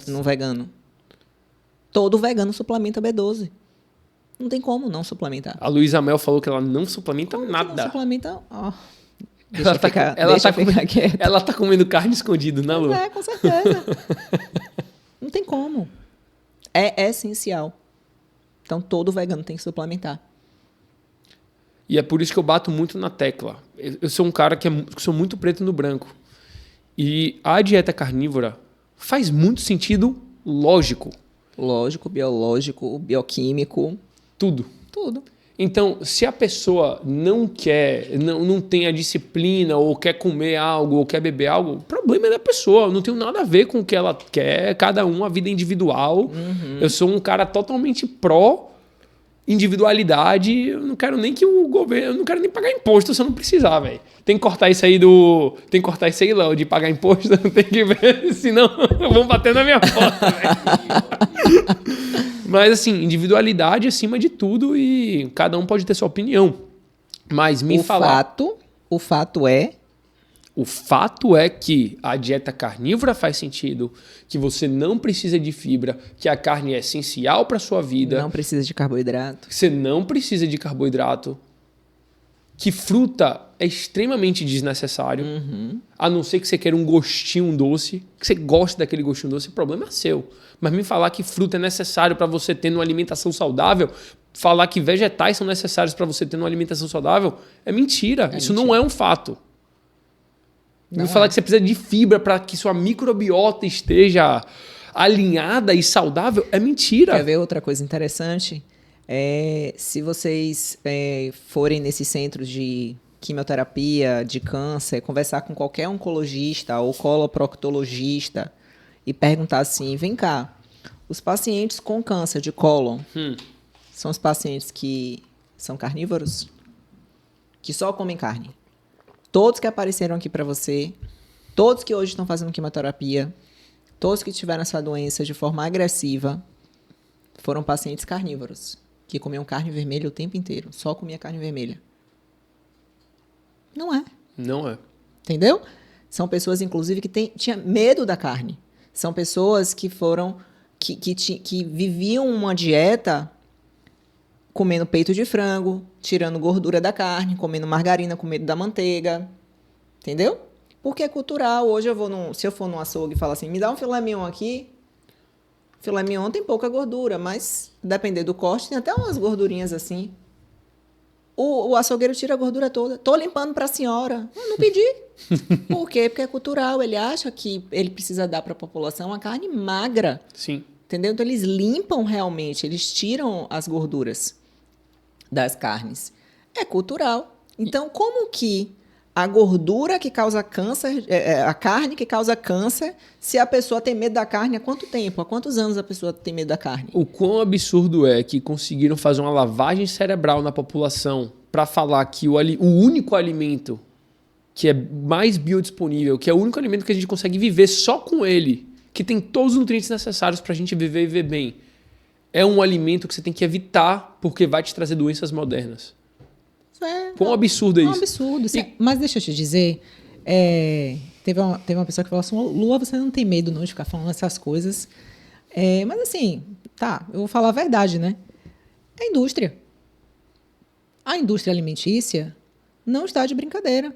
Speaker 1: no vegano. Todo vegano suplementa B12. Não tem como não suplementar.
Speaker 2: A Luísa Mel falou que ela não suplementa nada.
Speaker 1: Não suplementa... Deixa eu ficar quieto.
Speaker 2: Ela tá comendo carne escondido, né, Lu?
Speaker 1: Com certeza. Não tem como. É essencial. Então, todo vegano tem que suplementar.
Speaker 2: E é por isso que eu bato muito na tecla. Eu sou um cara que sou muito preto no branco. E a dieta carnívora faz muito sentido lógico.
Speaker 1: Lógico, biológico, bioquímico.
Speaker 2: Tudo.
Speaker 1: Tudo.
Speaker 2: Então, se a pessoa não tem a disciplina, ou quer comer algo, ou quer beber algo, o problema é da pessoa. Não tem nada a ver com o que ela quer, cada um, a vida individual.
Speaker 1: Uhum.
Speaker 2: Eu sou um cara totalmente pró-individualidade. Eu não quero nem que o governo. Eu não quero nem pagar imposto se eu não precisar, velho. Tem que cortar isso aí Tem que cortar isso aí, Léo, de pagar imposto. Tem que ver, senão vão bater na minha porta, velho. Mas, assim, individualidade acima de tudo e cada um pode ter sua opinião. Mas O fato é que a dieta carnívora faz sentido, que você não precisa de fibra, que a carne é essencial para sua vida.
Speaker 1: Não precisa de carboidrato.
Speaker 2: Que você não precisa de carboidrato. Que fruta é extremamente desnecessário.
Speaker 1: Uhum.
Speaker 2: A não ser que você queira um gostinho doce, que você goste daquele gostinho doce, o problema é seu. Mas me falar que fruta é necessário para você ter uma alimentação saudável, falar que vegetais são necessários para você ter uma alimentação saudável, é mentira. Isso não é um fato. Me falar que você precisa de fibra para que sua microbiota esteja alinhada e saudável, é mentira.
Speaker 1: Quer ver outra coisa interessante? Se vocês forem nesses centros de quimioterapia, de câncer, conversar com qualquer oncologista ou coloproctologista e perguntar assim, vem cá, os pacientes com câncer de cólon são os pacientes que são carnívoros? Que só comem carne? Todos que apareceram aqui para você, todos que hoje estão fazendo quimioterapia, todos que tiveram essa doença de forma agressiva, foram pacientes carnívoros, que comiam carne vermelha o tempo inteiro, só comia carne vermelha. Não é.
Speaker 2: Não é.
Speaker 1: Entendeu? São pessoas, inclusive, que tinham medo da carne. São pessoas que que viviam uma dieta comendo peito de frango, tirando gordura da carne, comendo margarina com medo da manteiga. Entendeu? Porque é cultural. Hoje se eu for num açougue e falar assim, me dá um filé mignon aqui. Filé mignon tem pouca gordura, mas depender do corte, tem até umas gordurinhas assim. O açougueiro tira a gordura toda. Tô limpando para a senhora. Eu não pedi. Por quê? Porque é cultural. Ele acha que ele precisa dar para a população uma carne magra.
Speaker 2: Sim.
Speaker 1: Entendeu? Então, eles limpam realmente. Eles tiram as gorduras das carnes. É cultural. Então, como que a gordura que causa câncer, a carne que causa câncer, se a pessoa tem medo da carne, há quanto tempo? Há quantos anos a pessoa tem medo da carne?
Speaker 2: O quão absurdo é que conseguiram fazer uma lavagem cerebral na população para falar que o único alimento que é mais biodisponível, que é o único alimento que a gente consegue viver só com ele, que tem todos os nutrientes necessários para a gente viver e viver bem, é um alimento que você tem que evitar porque vai te trazer doenças modernas. Quão absurdo é isso?
Speaker 1: É um absurdo. Mas deixa eu te dizer, teve uma pessoa que falou assim, Lua, você não tem medo não de ficar falando essas coisas. Mas assim, eu vou falar a verdade, né? É a indústria. A indústria alimentícia não está de brincadeira.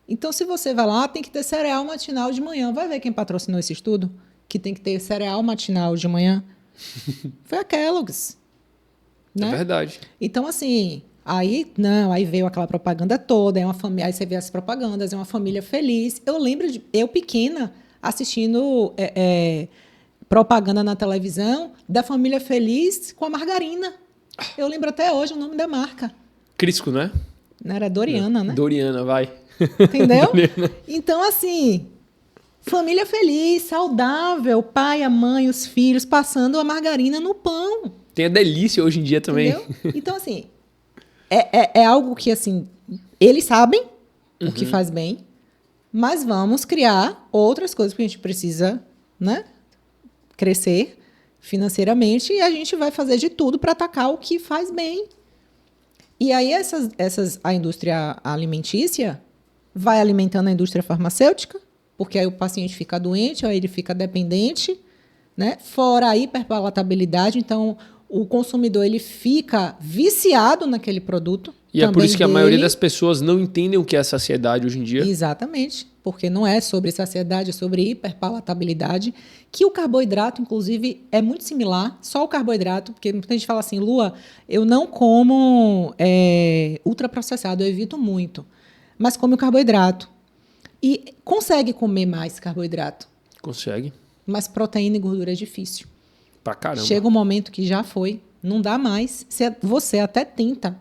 Speaker 1: Então, se você vai lá, tem que ter cereal matinal de manhã. Vai ver quem patrocinou esse estudo? Que tem que ter cereal matinal de manhã. Foi a Kellogg's. Né?
Speaker 2: É verdade.
Speaker 1: Então, assim... Aí veio aquela propaganda toda, aí você vê as propagandas, é uma família feliz. Eu lembro de eu pequena assistindo propaganda na televisão da família feliz com a margarina. Eu lembro até hoje o nome da marca.
Speaker 2: Crisco, né?
Speaker 1: Não era Doriana, né?
Speaker 2: Doriana, vai.
Speaker 1: Entendeu?
Speaker 2: Doriana.
Speaker 1: Então, assim, família feliz, saudável, o pai, a mãe, os filhos passando a margarina no pão.
Speaker 2: Tem a delícia hoje em dia também.
Speaker 1: Entendeu? Então, assim... É algo que, assim, eles sabem o que faz bem, mas vamos criar outras coisas, porque a gente precisa, né, crescer financeiramente e a gente vai fazer de tudo para atacar o que faz bem. E aí a indústria alimentícia vai alimentando a indústria farmacêutica, porque aí o paciente fica doente, aí ele fica dependente, né? Fora a hiperpalatabilidade, então... O consumidor ele fica viciado naquele produto.
Speaker 2: E é por
Speaker 1: também
Speaker 2: isso que a maioria
Speaker 1: dele.
Speaker 2: das pessoas não entendem o que é saciedade hoje em dia.
Speaker 1: Exatamente, porque não é sobre saciedade, é sobre hiperpalatabilidade, que o carboidrato, inclusive, é muito similar, só o carboidrato, porque muita gente fala assim, Lua, eu não como ultraprocessado, eu evito muito, mas come o carboidrato. E consegue comer mais carboidrato,
Speaker 2: Consegue.
Speaker 1: mas proteína e gordura é difícil.
Speaker 2: Pra caramba.
Speaker 1: Chega um momento que já foi, não dá mais, você até tenta.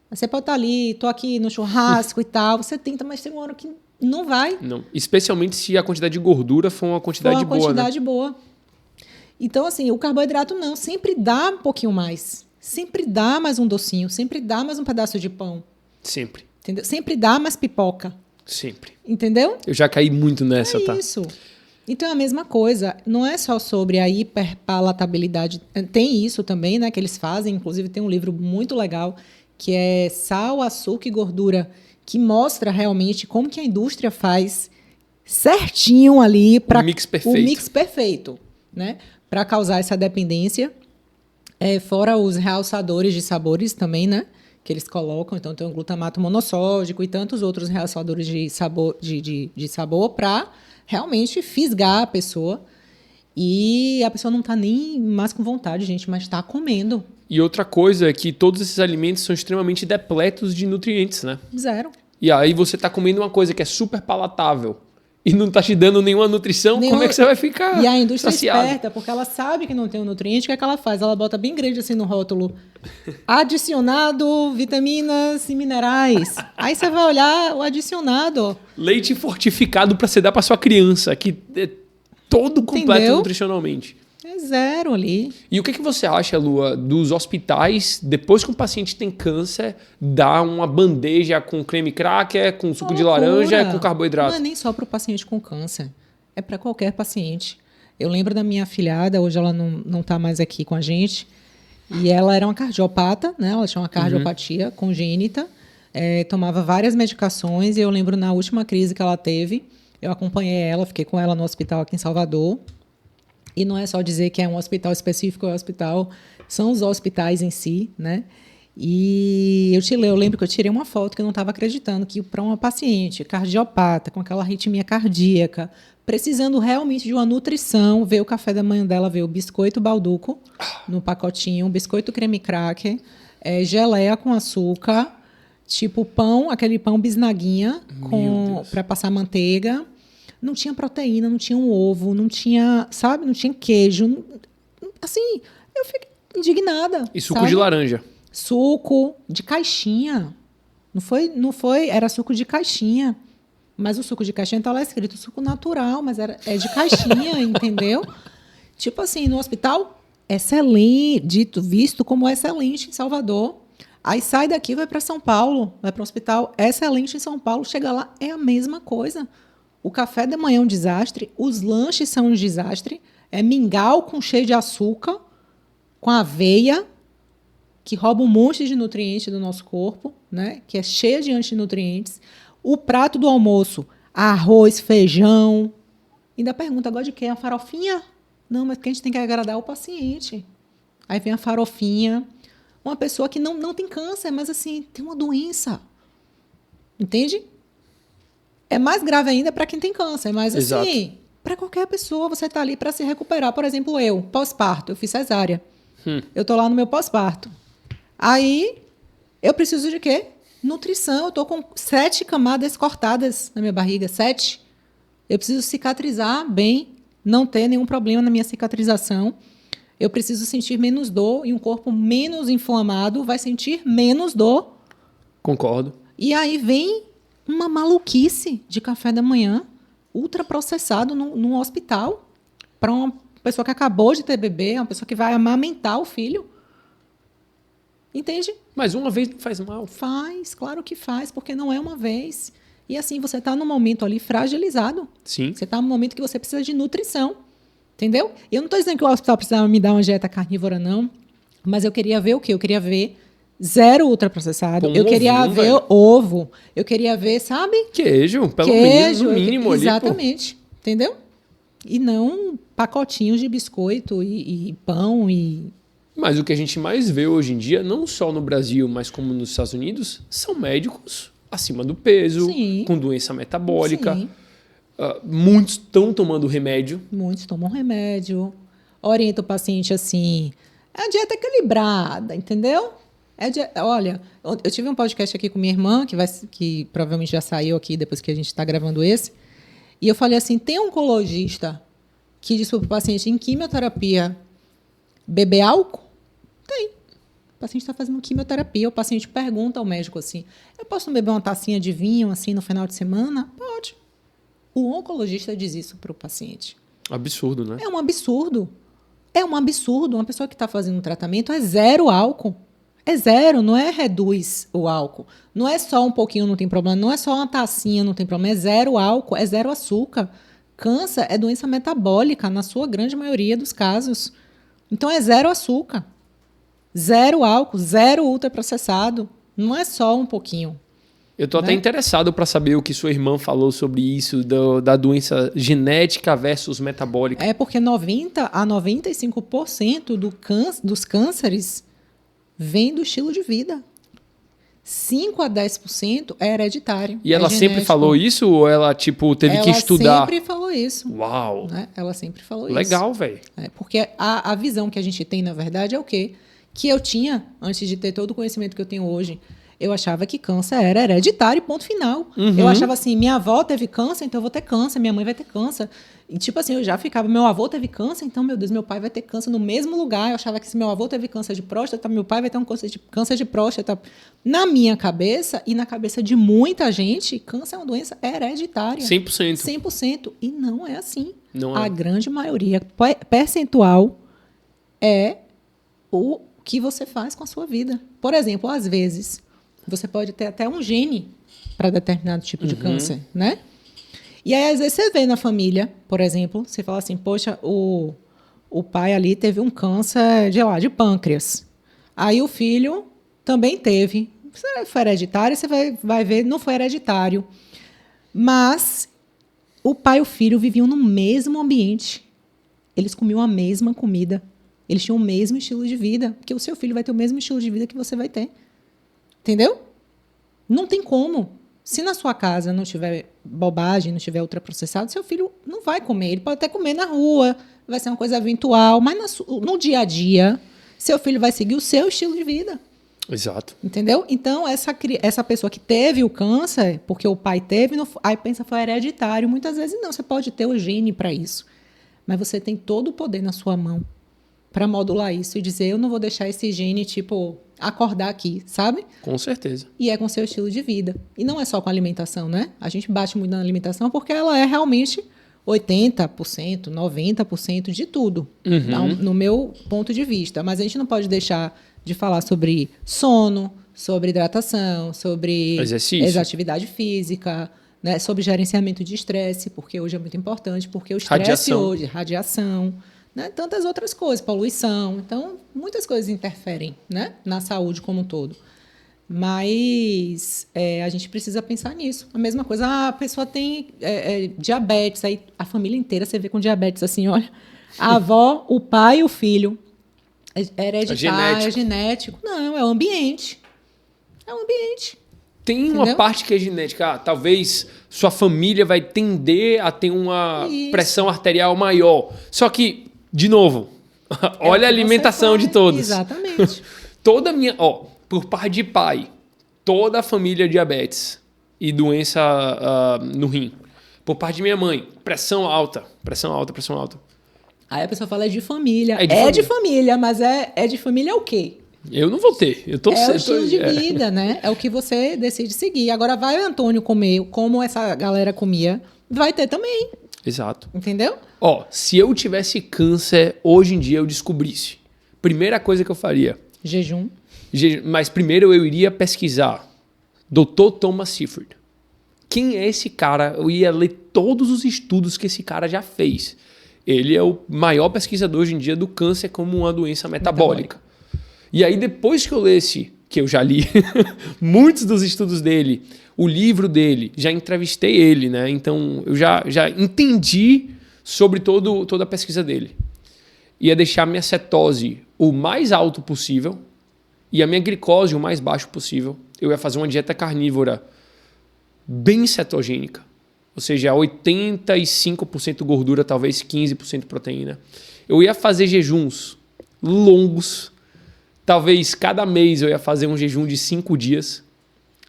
Speaker 1: Você pode estar ali, tô aqui no churrasco e tal, você tenta, mas tem uma hora que não vai.
Speaker 2: Não. Especialmente se a quantidade de gordura for uma quantidade
Speaker 1: Foi uma
Speaker 2: boa,
Speaker 1: quantidade boa. Então, assim, o carboidrato não, sempre dá um pouquinho mais. Sempre dá mais um docinho, sempre dá mais um pedaço de pão.
Speaker 2: Sempre.
Speaker 1: Entendeu? Sempre dá mais pipoca.
Speaker 2: Sempre.
Speaker 1: Entendeu?
Speaker 2: Eu já caí muito nessa, tá?
Speaker 1: Isso. Então é a mesma coisa. Não é só sobre a hiperpalatabilidade. Tem isso também, né? Que eles fazem. Inclusive, tem um livro muito legal que é Sal, Açúcar e Gordura, que mostra realmente como que a indústria faz certinho ali para
Speaker 2: O mix perfeito.
Speaker 1: o mix perfeito, né? Para causar essa dependência. Fora os realçadores de sabores também, né? Que eles colocam. Então, tem o glutamato monossódico e tantos outros realçadores de sabor, de sabor para realmente fisgar a pessoa. E a pessoa não está nem mais com vontade, gente, mas está comendo.
Speaker 2: E outra coisa é que todos esses alimentos são extremamente depletos de nutrientes, né?
Speaker 1: Zero.
Speaker 2: E aí você tá comendo uma coisa que é super palatável e não tá te dando nenhuma nutrição, como é que você vai ficar
Speaker 1: E a indústria é
Speaker 2: saciado?
Speaker 1: esperta, porque ela sabe que não tem um nutriente, o que é que ela faz? Ela bota bem grande assim no rótulo, adicionado vitaminas e minerais. Aí você vai olhar o adicionado.
Speaker 2: Leite fortificado para você dar para sua criança, que é todo completo
Speaker 1: Entendeu?
Speaker 2: nutricionalmente.
Speaker 1: É zero ali.
Speaker 2: E o que você acha, Lua, dos hospitais, depois que um paciente tem câncer, dar uma bandeja com creme cracker, com suco de laranja e com carboidrato?
Speaker 1: Não é nem só para o paciente com câncer. É para qualquer paciente. Eu lembro da minha afilhada, hoje ela não está mais aqui com a gente, e ela era uma cardiopata, né? Ela tinha uma cardiopatia congênita, tomava várias medicações, e eu lembro na última crise que ela teve, eu acompanhei ela, fiquei com ela no hospital aqui em Salvador. E não é só dizer que é um hospital específico, são os hospitais em si, né? E eu lembro que eu tirei uma foto que eu não estava acreditando que para uma paciente cardiopata, com aquela arritmia cardíaca, precisando realmente de uma nutrição, veio o café da manhã dela, veio o biscoito balduco no pacotinho, biscoito creme cracker, geleia com açúcar, tipo pão, aquele pão bisnaguinha para passar manteiga. Não tinha proteína, não tinha um ovo, não tinha, sabe? Não tinha queijo. Assim, eu fiquei indignada.
Speaker 2: E suco
Speaker 1: sabe?
Speaker 2: de laranja.
Speaker 1: Suco de caixinha. Não foi, era suco de caixinha. Mas o suco de caixinha tá lá escrito suco natural, mas é de caixinha, entendeu? Tipo assim, no hospital, excelente, visto como excelente em Salvador. Aí sai daqui, vai para São Paulo, vai para um hospital excelente em São Paulo, chega lá, é a mesma coisa. O café da manhã é um desastre, os lanches são um desastre, é mingau com cheio de açúcar, com aveia, que rouba um monte de nutrientes do nosso corpo, né? Que é cheia de antinutrientes. O prato do almoço, arroz, feijão. Ainda pergunta, agora de quê? A farofinha? Não, mas porque a gente tem que agradar o paciente. Aí vem a farofinha. Uma pessoa que não tem câncer, mas assim, tem uma doença. Entende? É mais grave ainda para quem tem câncer, mas assim, para qualquer pessoa, você está ali para se recuperar. Por exemplo, eu, pós-parto, eu fiz cesárea. Eu estou lá no meu pós-parto. Aí, eu preciso de quê? Nutrição. Eu estou com 7 camadas cortadas na minha barriga, 7. Eu preciso cicatrizar bem, não ter nenhum problema na minha cicatrização. Eu preciso sentir menos dor e um corpo menos inflamado vai sentir menos dor.
Speaker 2: Concordo.
Speaker 1: E aí vem uma maluquice de café da manhã, ultraprocessado num hospital, para uma pessoa que acabou de ter bebê, uma pessoa que vai amamentar o filho. Entende?
Speaker 2: Mas uma vez não faz mal.
Speaker 1: Faz, claro que faz, porque não é uma vez. E assim, você está num momento ali fragilizado.
Speaker 2: Sim.
Speaker 1: Você está num momento que você precisa de nutrição. Entendeu? Eu não estou dizendo que o hospital precisava me dar uma dieta carnívora, não. Mas eu queria ver o quê? Eu queria ver zero ultraprocessado. Eu queria ver ovo. Eu queria ver, sabe?
Speaker 2: Queijo, pelo no mínimo ali.
Speaker 1: Exatamente. Entendeu? E não pacotinhos de biscoito e pão e
Speaker 2: Mas o que a gente mais vê hoje em dia, não só no Brasil, mas como nos Estados Unidos, são médicos acima do peso,
Speaker 1: Sim.
Speaker 2: com doença metabólica.
Speaker 1: Sim.
Speaker 2: Muitos estão tomando remédio.
Speaker 1: Muitos tomam remédio. Orienta o paciente assim. É a dieta equilibrada, entendeu? Olha, eu tive um podcast aqui com minha irmã, que provavelmente já saiu aqui depois que a gente está gravando esse. E eu falei assim, tem um oncologista que diz para o paciente em quimioterapia beber álcool? Tem. O paciente está fazendo quimioterapia. O paciente pergunta ao médico assim, eu posso beber uma tacinha de vinho assim no final de semana? Pode. O oncologista diz isso para o paciente.
Speaker 2: Absurdo, né?
Speaker 1: É um absurdo. É um absurdo. Uma pessoa que está fazendo um tratamento é zero álcool. É zero, não é reduz o álcool. Não é só um pouquinho, não tem problema. Não é só uma tacinha, não tem problema. É zero álcool, é zero açúcar. Câncer é doença metabólica, na sua grande maioria dos casos. Então, é zero açúcar. Zero álcool, zero ultraprocessado. Não é só um pouquinho.
Speaker 2: Eu tô até interessado para saber o que sua irmã falou sobre isso, da doença genética versus metabólica.
Speaker 1: É porque 90% a 95% dos cânceres vem do estilo de vida. 5 a 10% é hereditário.
Speaker 2: E ela sempre
Speaker 1: genético.
Speaker 2: falou isso ou ela, tipo, teve que estudar?
Speaker 1: Ela sempre falou isso.
Speaker 2: Uau!
Speaker 1: Né? Ela sempre falou isso.
Speaker 2: Legal, velho.
Speaker 1: Porque a visão que a gente tem, na verdade, é o quê? Que eu tinha, antes de ter todo o conhecimento que eu tenho hoje, eu achava que câncer era hereditário, ponto final.
Speaker 2: Uhum.
Speaker 1: Eu achava assim, minha avó teve câncer, então eu vou ter câncer, minha mãe vai ter câncer. E tipo assim, eu já ficava, meu avô teve câncer, então, meu Deus, meu pai vai ter câncer no mesmo lugar. Eu achava que se meu avô teve câncer de próstata, meu pai vai ter um câncer de próstata. Na minha cabeça e na cabeça de muita gente, câncer é uma doença hereditária.
Speaker 2: 100%.
Speaker 1: 100%. E não é assim.
Speaker 2: Não é.
Speaker 1: A grande maioria percentual é o que você faz com a sua vida. Por exemplo, às vezes, você pode ter até um gene para determinado tipo de câncer, né? E aí, às vezes, você vê na família, por exemplo, você fala assim, poxa, o pai ali teve um câncer de pâncreas. Aí o filho também teve. Se foi hereditário, você vai ver, não foi hereditário. Mas o pai e o filho viviam no mesmo ambiente. Eles comiam a mesma comida. Eles tinham o mesmo estilo de vida. Porque o seu filho vai ter o mesmo estilo de vida que você vai ter. Entendeu? Não tem como. Se na sua casa não tiver bobagem, não tiver ultraprocessado, seu filho não vai comer. Ele pode até comer na rua, vai ser uma coisa eventual, mas no dia a dia, seu filho vai seguir o seu estilo de vida.
Speaker 2: Exato.
Speaker 1: Entendeu? Então, essa pessoa que teve o câncer, porque o pai teve, aí pensa que foi hereditário. Muitas vezes não, você pode ter o gene para isso. Mas você tem todo o poder na sua mão para modular isso e dizer, eu não vou deixar esse gene, tipo, acordar aqui, sabe?
Speaker 2: Com certeza.
Speaker 1: E é com seu estilo de vida. E não é só com a alimentação, né? A gente bate muito na alimentação porque ela é realmente 80%, 90% de tudo, no meu ponto de vista. Mas a gente não pode deixar de falar sobre sono, sobre hidratação, sobre atividade física, né? Sobre gerenciamento de estresse, porque hoje é muito importante, porque o estresse hoje, radiação, né? Tantas outras coisas, poluição. Então, muitas coisas interferem, né? Na saúde como um todo. Mas a gente precisa pensar nisso. A mesma coisa, a pessoa tem diabetes, aí a família inteira você vê com diabetes assim, olha, a avó, o pai e o filho. É hereditário, é genético. Não, é o ambiente. É o ambiente.
Speaker 2: Tem uma parte que é genética. Talvez sua família vai tender a ter uma pressão arterial maior. Só que, de novo, olha a alimentação de todos.
Speaker 1: Exatamente.
Speaker 2: Toda minha... por parte de pai, toda a família diabetes e doença no rim. Por parte de minha mãe, pressão alta.
Speaker 1: Aí a pessoa fala de família.
Speaker 2: É
Speaker 1: de família, mas é de família o quê?
Speaker 2: Eu não vou ter. Eu tô
Speaker 1: o estilo de vida, né? É o que você decide seguir. Agora, vai o Antônio comer como essa galera comia, vai ter também.
Speaker 2: Exato.
Speaker 1: Entendeu?
Speaker 2: Se eu tivesse câncer, hoje em dia eu descobrisse. Primeira coisa que eu faria.
Speaker 1: Jejum.
Speaker 2: Mas primeiro eu iria pesquisar Dr. Thomas Seyfried. Quem é esse cara? Eu ia ler todos os estudos que esse cara já fez. Ele é o maior pesquisador hoje em dia do câncer como uma doença metabólica. E aí depois que eu lesse, que eu já li muitos dos estudos dele, o livro dele, já entrevistei ele, né? Então eu já entendi sobre toda a pesquisa dele. Ia deixar minha cetose o mais alto possível e a minha glicose o mais baixo possível. Eu ia fazer uma dieta carnívora bem cetogênica, ou seja, 85% gordura, talvez 15% proteína. Eu ia fazer jejuns longos, talvez cada mês eu ia fazer um jejum de 5 dias,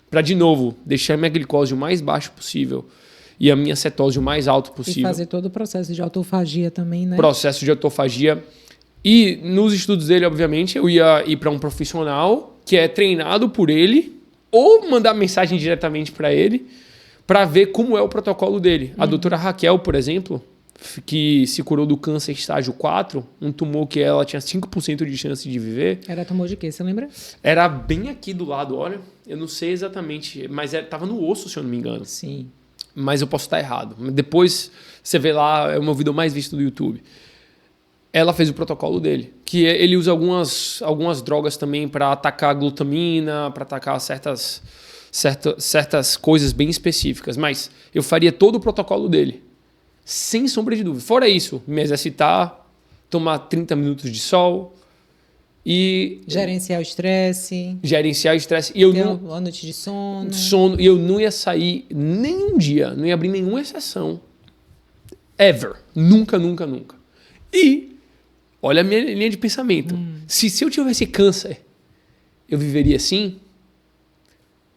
Speaker 2: para, de novo, deixar minha glicose o mais baixo possível e a minha cetose o mais alto possível.
Speaker 3: E fazer todo o processo de autofagia também, né?
Speaker 2: Processo de autofagia. E nos estudos dele, obviamente, eu ia ir para um profissional que é treinado por ele ou mandar mensagem diretamente para ele para ver como é o protocolo dele. A doutora Raquel, por exemplo, que se curou do câncer estágio 4, um tumor que ela tinha 5% de chance de viver.
Speaker 3: Era tumor de quê? Você lembra?
Speaker 2: Era bem aqui do lado, olha. Eu não sei exatamente, mas estava no osso, se eu não me engano.
Speaker 3: Sim.
Speaker 2: Mas eu posso estar errado. Depois você vê lá, é o meu vídeo mais visto do YouTube. Ela fez o protocolo dele, que ele usa algumas drogas também para atacar a glutamina, para atacar certas coisas bem específicas. Mas eu faria todo o protocolo dele, sem sombra de dúvida. Fora isso, me exercitar, tomar 30 minutos de sol e...
Speaker 3: Gerenciar o estresse.
Speaker 2: E eu
Speaker 3: ter
Speaker 2: não...
Speaker 3: uma noite de sono.
Speaker 2: E eu não ia sair nem um dia, não ia abrir nenhuma exceção. Ever. Nunca, nunca, nunca. E olha a minha linha de pensamento. Se eu tivesse câncer, eu viveria assim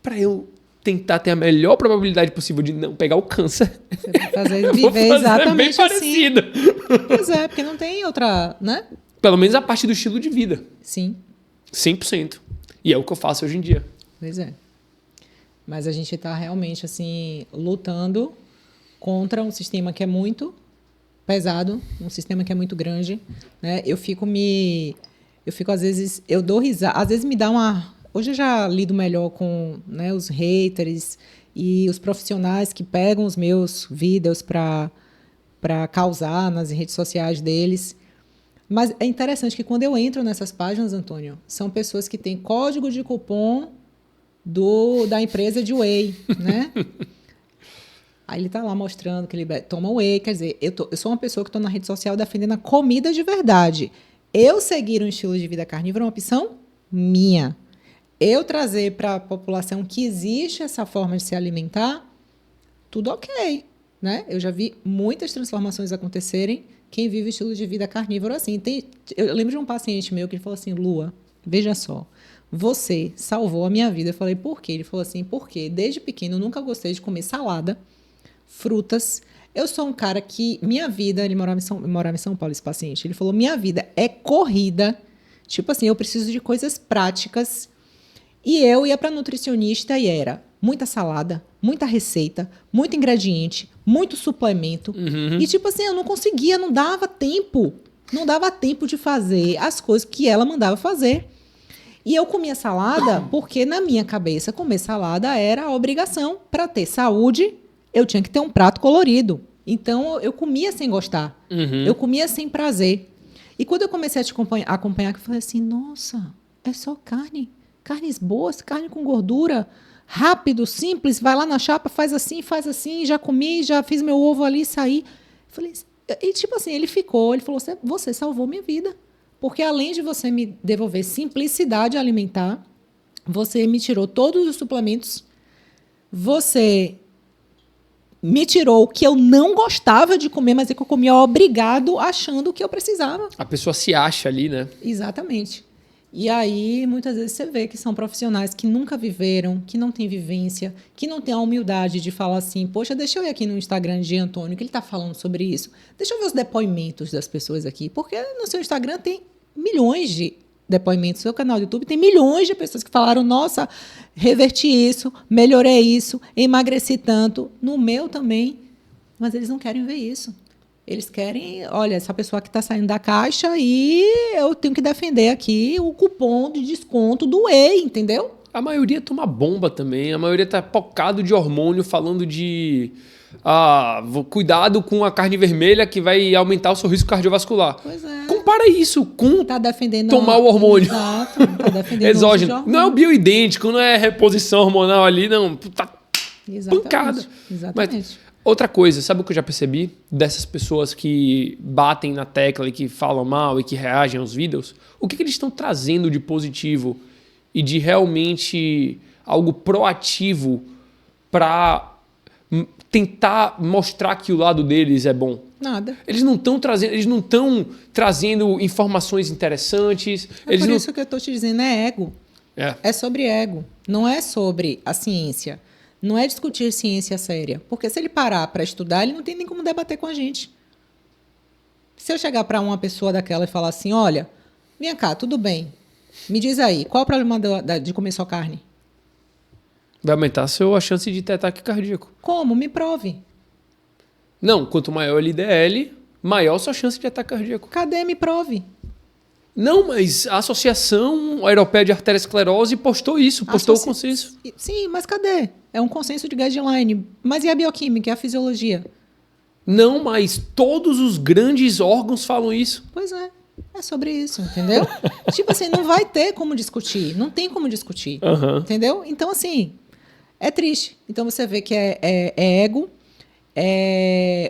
Speaker 2: para eu tentar ter a melhor probabilidade possível de não pegar o câncer.
Speaker 3: Você vai fazer,
Speaker 2: Eu vou
Speaker 3: viver
Speaker 2: fazer
Speaker 3: exatamente
Speaker 2: bem
Speaker 3: assim.
Speaker 2: parecido.
Speaker 3: Pois é, porque não tem outra, né?
Speaker 2: Pelo menos a parte do estilo de vida.
Speaker 3: Sim,
Speaker 2: 100%. E é o que eu faço hoje em dia.
Speaker 3: pois é. Mas a gente está realmente, assim, lutando contra um sistema que é muito pesado, um sistema que é muito grande, né? Eu fico, às vezes, eu dou risada, às vezes me dá uma... Hoje eu já lido melhor com, né, os haters e os profissionais que pegam os meus vídeos para causar nas redes sociais deles. Mas é interessante que quando eu entro nessas páginas, Antônio, são pessoas que têm código de cupom da empresa de whey, né? Aí ele tá lá mostrando que ele toma whey. Quer dizer, eu sou uma pessoa que estou na rede social defendendo a comida de verdade. Eu seguir um estilo de vida carnívoro é uma opção minha. Eu trazer para a população que existe essa forma de se alimentar, tudo ok, né? Eu já vi muitas transformações acontecerem quem vive estilo de vida carnívoro assim. Eu lembro de um paciente meu que ele falou assim, Lua, veja só, você salvou a minha vida. Eu falei, por quê? Ele falou assim, porque desde pequeno eu nunca gostei de comer salada, frutas. Eu sou um cara que, minha vida, ele morava em São Paulo, esse paciente, ele falou, minha vida é corrida, tipo assim, eu preciso de coisas práticas. E eu ia para nutricionista e era muita salada, muita receita, muito ingrediente, muito suplemento. E tipo assim, eu não conseguia, não dava tempo de fazer as coisas que ela mandava fazer. E eu comia salada porque na minha cabeça comer salada era a obrigação. Para ter saúde, eu tinha que ter um prato colorido. Então eu comia sem gostar, eu comia sem prazer. E quando eu comecei a acompanhar, eu falei assim, nossa, é só carne. Carnes boas, carne com gordura, rápido, simples, vai lá na chapa, faz assim, já comi, já fiz meu ovo ali, saí. Falei, e tipo assim, ele falou, você salvou minha vida. Porque além de você me devolver simplicidade alimentar, você me tirou todos os suplementos, você me tirou o que eu não gostava de comer, mas é que eu comia obrigado, achando que eu precisava.
Speaker 2: A pessoa se acha ali, né?
Speaker 3: Exatamente. E aí, muitas vezes, você vê que são profissionais que nunca viveram, que não têm vivência, que não têm a humildade de falar assim, poxa, deixa eu ir aqui no Instagram de Antônio, que ele está falando sobre isso. Deixa eu ver os depoimentos das pessoas aqui, porque no seu Instagram tem milhões de depoimentos, no seu canal do YouTube tem milhões de pessoas que falaram, nossa, reverti isso, melhorei isso, emagreci tanto. No meu também, mas eles não querem ver isso. Eles querem, olha, essa pessoa que está saindo da caixa e eu tenho que defender aqui o cupom de desconto do whey, entendeu?
Speaker 2: A maioria toma bomba também, a maioria tá pocado de hormônio, falando de cuidado com a carne vermelha que vai aumentar o seu risco cardiovascular.
Speaker 3: Pois é.
Speaker 2: Compara isso com
Speaker 3: tá defendendo
Speaker 2: tomar o hormônio.
Speaker 3: Exato, tá defendendo
Speaker 2: exógeno. Não é o bioidêntico, não é reposição hormonal ali, não. Tá
Speaker 3: exatamente,
Speaker 2: pancada.
Speaker 3: exatamente.
Speaker 2: Mas Outra coisa, sabe o que eu já percebi dessas pessoas que batem na tecla e que falam mal e que reagem aos vídeos? O que eles estão trazendo de positivo e de realmente algo proativo para tentar mostrar que o lado deles é bom?
Speaker 3: Nada.
Speaker 2: Eles não estão trazendo informações interessantes.
Speaker 3: Por isso que eu estou te dizendo, é ego.
Speaker 2: É
Speaker 3: sobre ego. Não é sobre a ciência. Não é discutir ciência séria. Porque se ele parar para estudar, ele não tem nem como debater com a gente. Se eu chegar para uma pessoa daquela e falar assim, olha, vem cá, tudo bem. Me diz aí, qual é o problema de comer só carne?
Speaker 2: Vai aumentar a chance de ter ataque cardíaco.
Speaker 3: Como? Me prove.
Speaker 2: Não, quanto maior o LDL, maior a sua chance de ataque cardíaco.
Speaker 3: Cadê? Me prove.
Speaker 2: Não, mas a Associação Europeia de Arteriosclerose postou isso, postou o consenso.
Speaker 3: Sim, mas cadê? É um consenso de guideline. Mas e a bioquímica, e a fisiologia?
Speaker 2: Não, mas todos os grandes órgãos falam isso.
Speaker 3: Pois é. É sobre isso, entendeu? Tipo assim, não vai ter como discutir. Não tem como discutir. Entendeu? Então, assim, é triste. Então, você vê que é ego.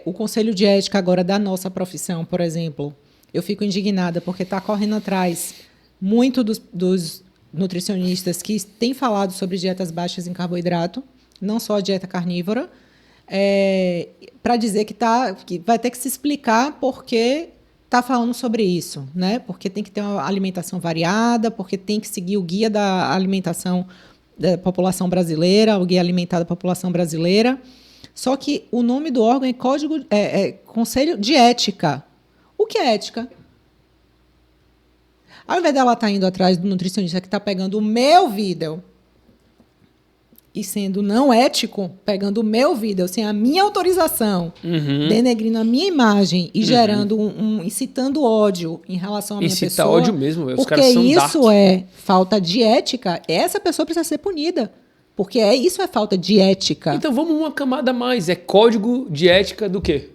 Speaker 3: O conselho de ética agora da nossa profissão, por exemplo, eu fico indignada porque está correndo atrás muito dos nutricionistas que têm falado sobre dietas baixas em carboidrato, não só a dieta carnívora, para dizer que vai ter que se explicar porque está falando sobre isso, né? Porque tem que ter uma alimentação variada, porque tem que seguir o guia da alimentação da população brasileira, o guia alimentar da população brasileira. Só que o nome do órgão é Conselho de Ética. O que é ética? Ao invés dela estar indo atrás do nutricionista que está pegando o meu vídeo e sendo não ético, pegando o meu vídeo sem a minha autorização, denegrindo a minha imagem e gerando incitando ódio em relação à minha pessoa. Incita ódio mesmo, os caras são dark. Porque isso é falta de ética, essa pessoa precisa ser punida. Porque isso é falta de ética.
Speaker 2: Então vamos uma camada a mais. É código de ética do quê?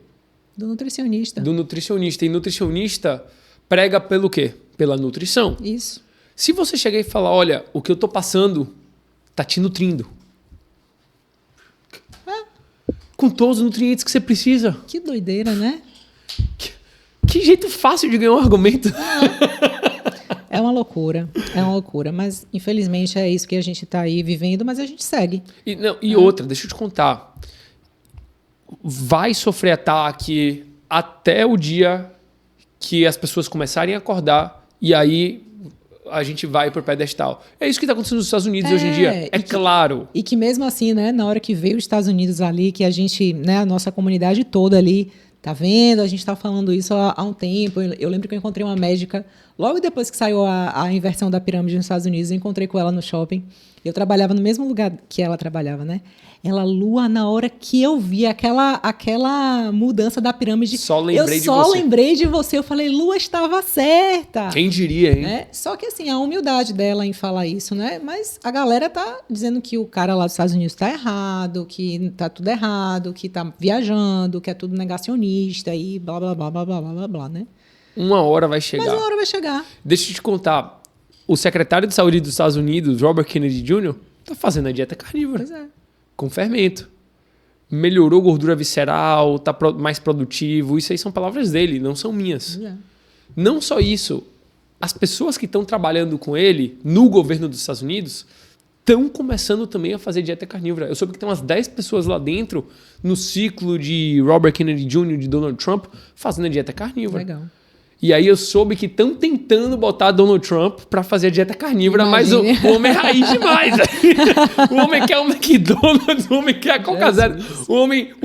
Speaker 3: Do nutricionista.
Speaker 2: Do nutricionista. E nutricionista prega pelo quê? Pela nutrição.
Speaker 3: Isso.
Speaker 2: Se você chegar e falar, olha, o que eu tô passando tá te nutrindo. Com todos os nutrientes que você precisa.
Speaker 3: Que doideira, né?
Speaker 2: Que jeito fácil de ganhar um argumento.
Speaker 3: É uma loucura, mas infelizmente é isso que a gente está aí vivendo, mas a gente segue.
Speaker 2: E outra, deixa eu te contar, vai sofrer ataque até o dia que as pessoas começarem a acordar e aí a gente vai pro pedestal. É isso que está acontecendo nos Estados Unidos hoje em dia, claro.
Speaker 3: E que mesmo assim, né, na hora que veio os Estados Unidos ali, que a gente, né, a nossa comunidade toda ali, tá vendo? A gente está falando isso há um tempo. Eu lembro que eu encontrei uma médica, logo depois que saiu a inversão da pirâmide nos Estados Unidos, eu encontrei com ela no shopping. Eu trabalhava no mesmo lugar que ela trabalhava, né? Ela, Lua, na hora que eu vi aquela mudança da pirâmide, eu só lembrei de você. Eu falei, Lua estava certa.
Speaker 2: Quem diria, hein?
Speaker 3: Só que assim, a humildade dela em falar isso, né? Mas a galera tá dizendo que o cara lá dos Estados Unidos tá errado, que tá tudo errado, que tá viajando, que é tudo negacionista e blá, blá, blá, blá, blá, blá, blá, né?
Speaker 2: Uma hora vai chegar.
Speaker 3: Mas uma hora vai chegar.
Speaker 2: Deixa eu te contar. O secretário de saúde dos Estados Unidos, Robert Kennedy Jr., tá fazendo a dieta carnívora.
Speaker 3: Pois é.
Speaker 2: Com fermento. Melhorou gordura visceral, tá mais produtivo. Isso aí são palavras dele, não são minhas.
Speaker 3: Pois é.
Speaker 2: Não só isso. As pessoas que estão trabalhando com ele no governo dos Estados Unidos estão começando também a fazer dieta carnívora. Eu soube que tem umas 10 pessoas lá dentro, no ciclo de Robert Kennedy Jr., de Donald Trump, fazendo a dieta carnívora.
Speaker 3: Legal.
Speaker 2: E aí eu soube que estão tentando botar Donald Trump para fazer a dieta carnívora, Imagine. Mas o homem é raiz demais. O homem quer um McDonald's, o homem quer a Coca Zero. O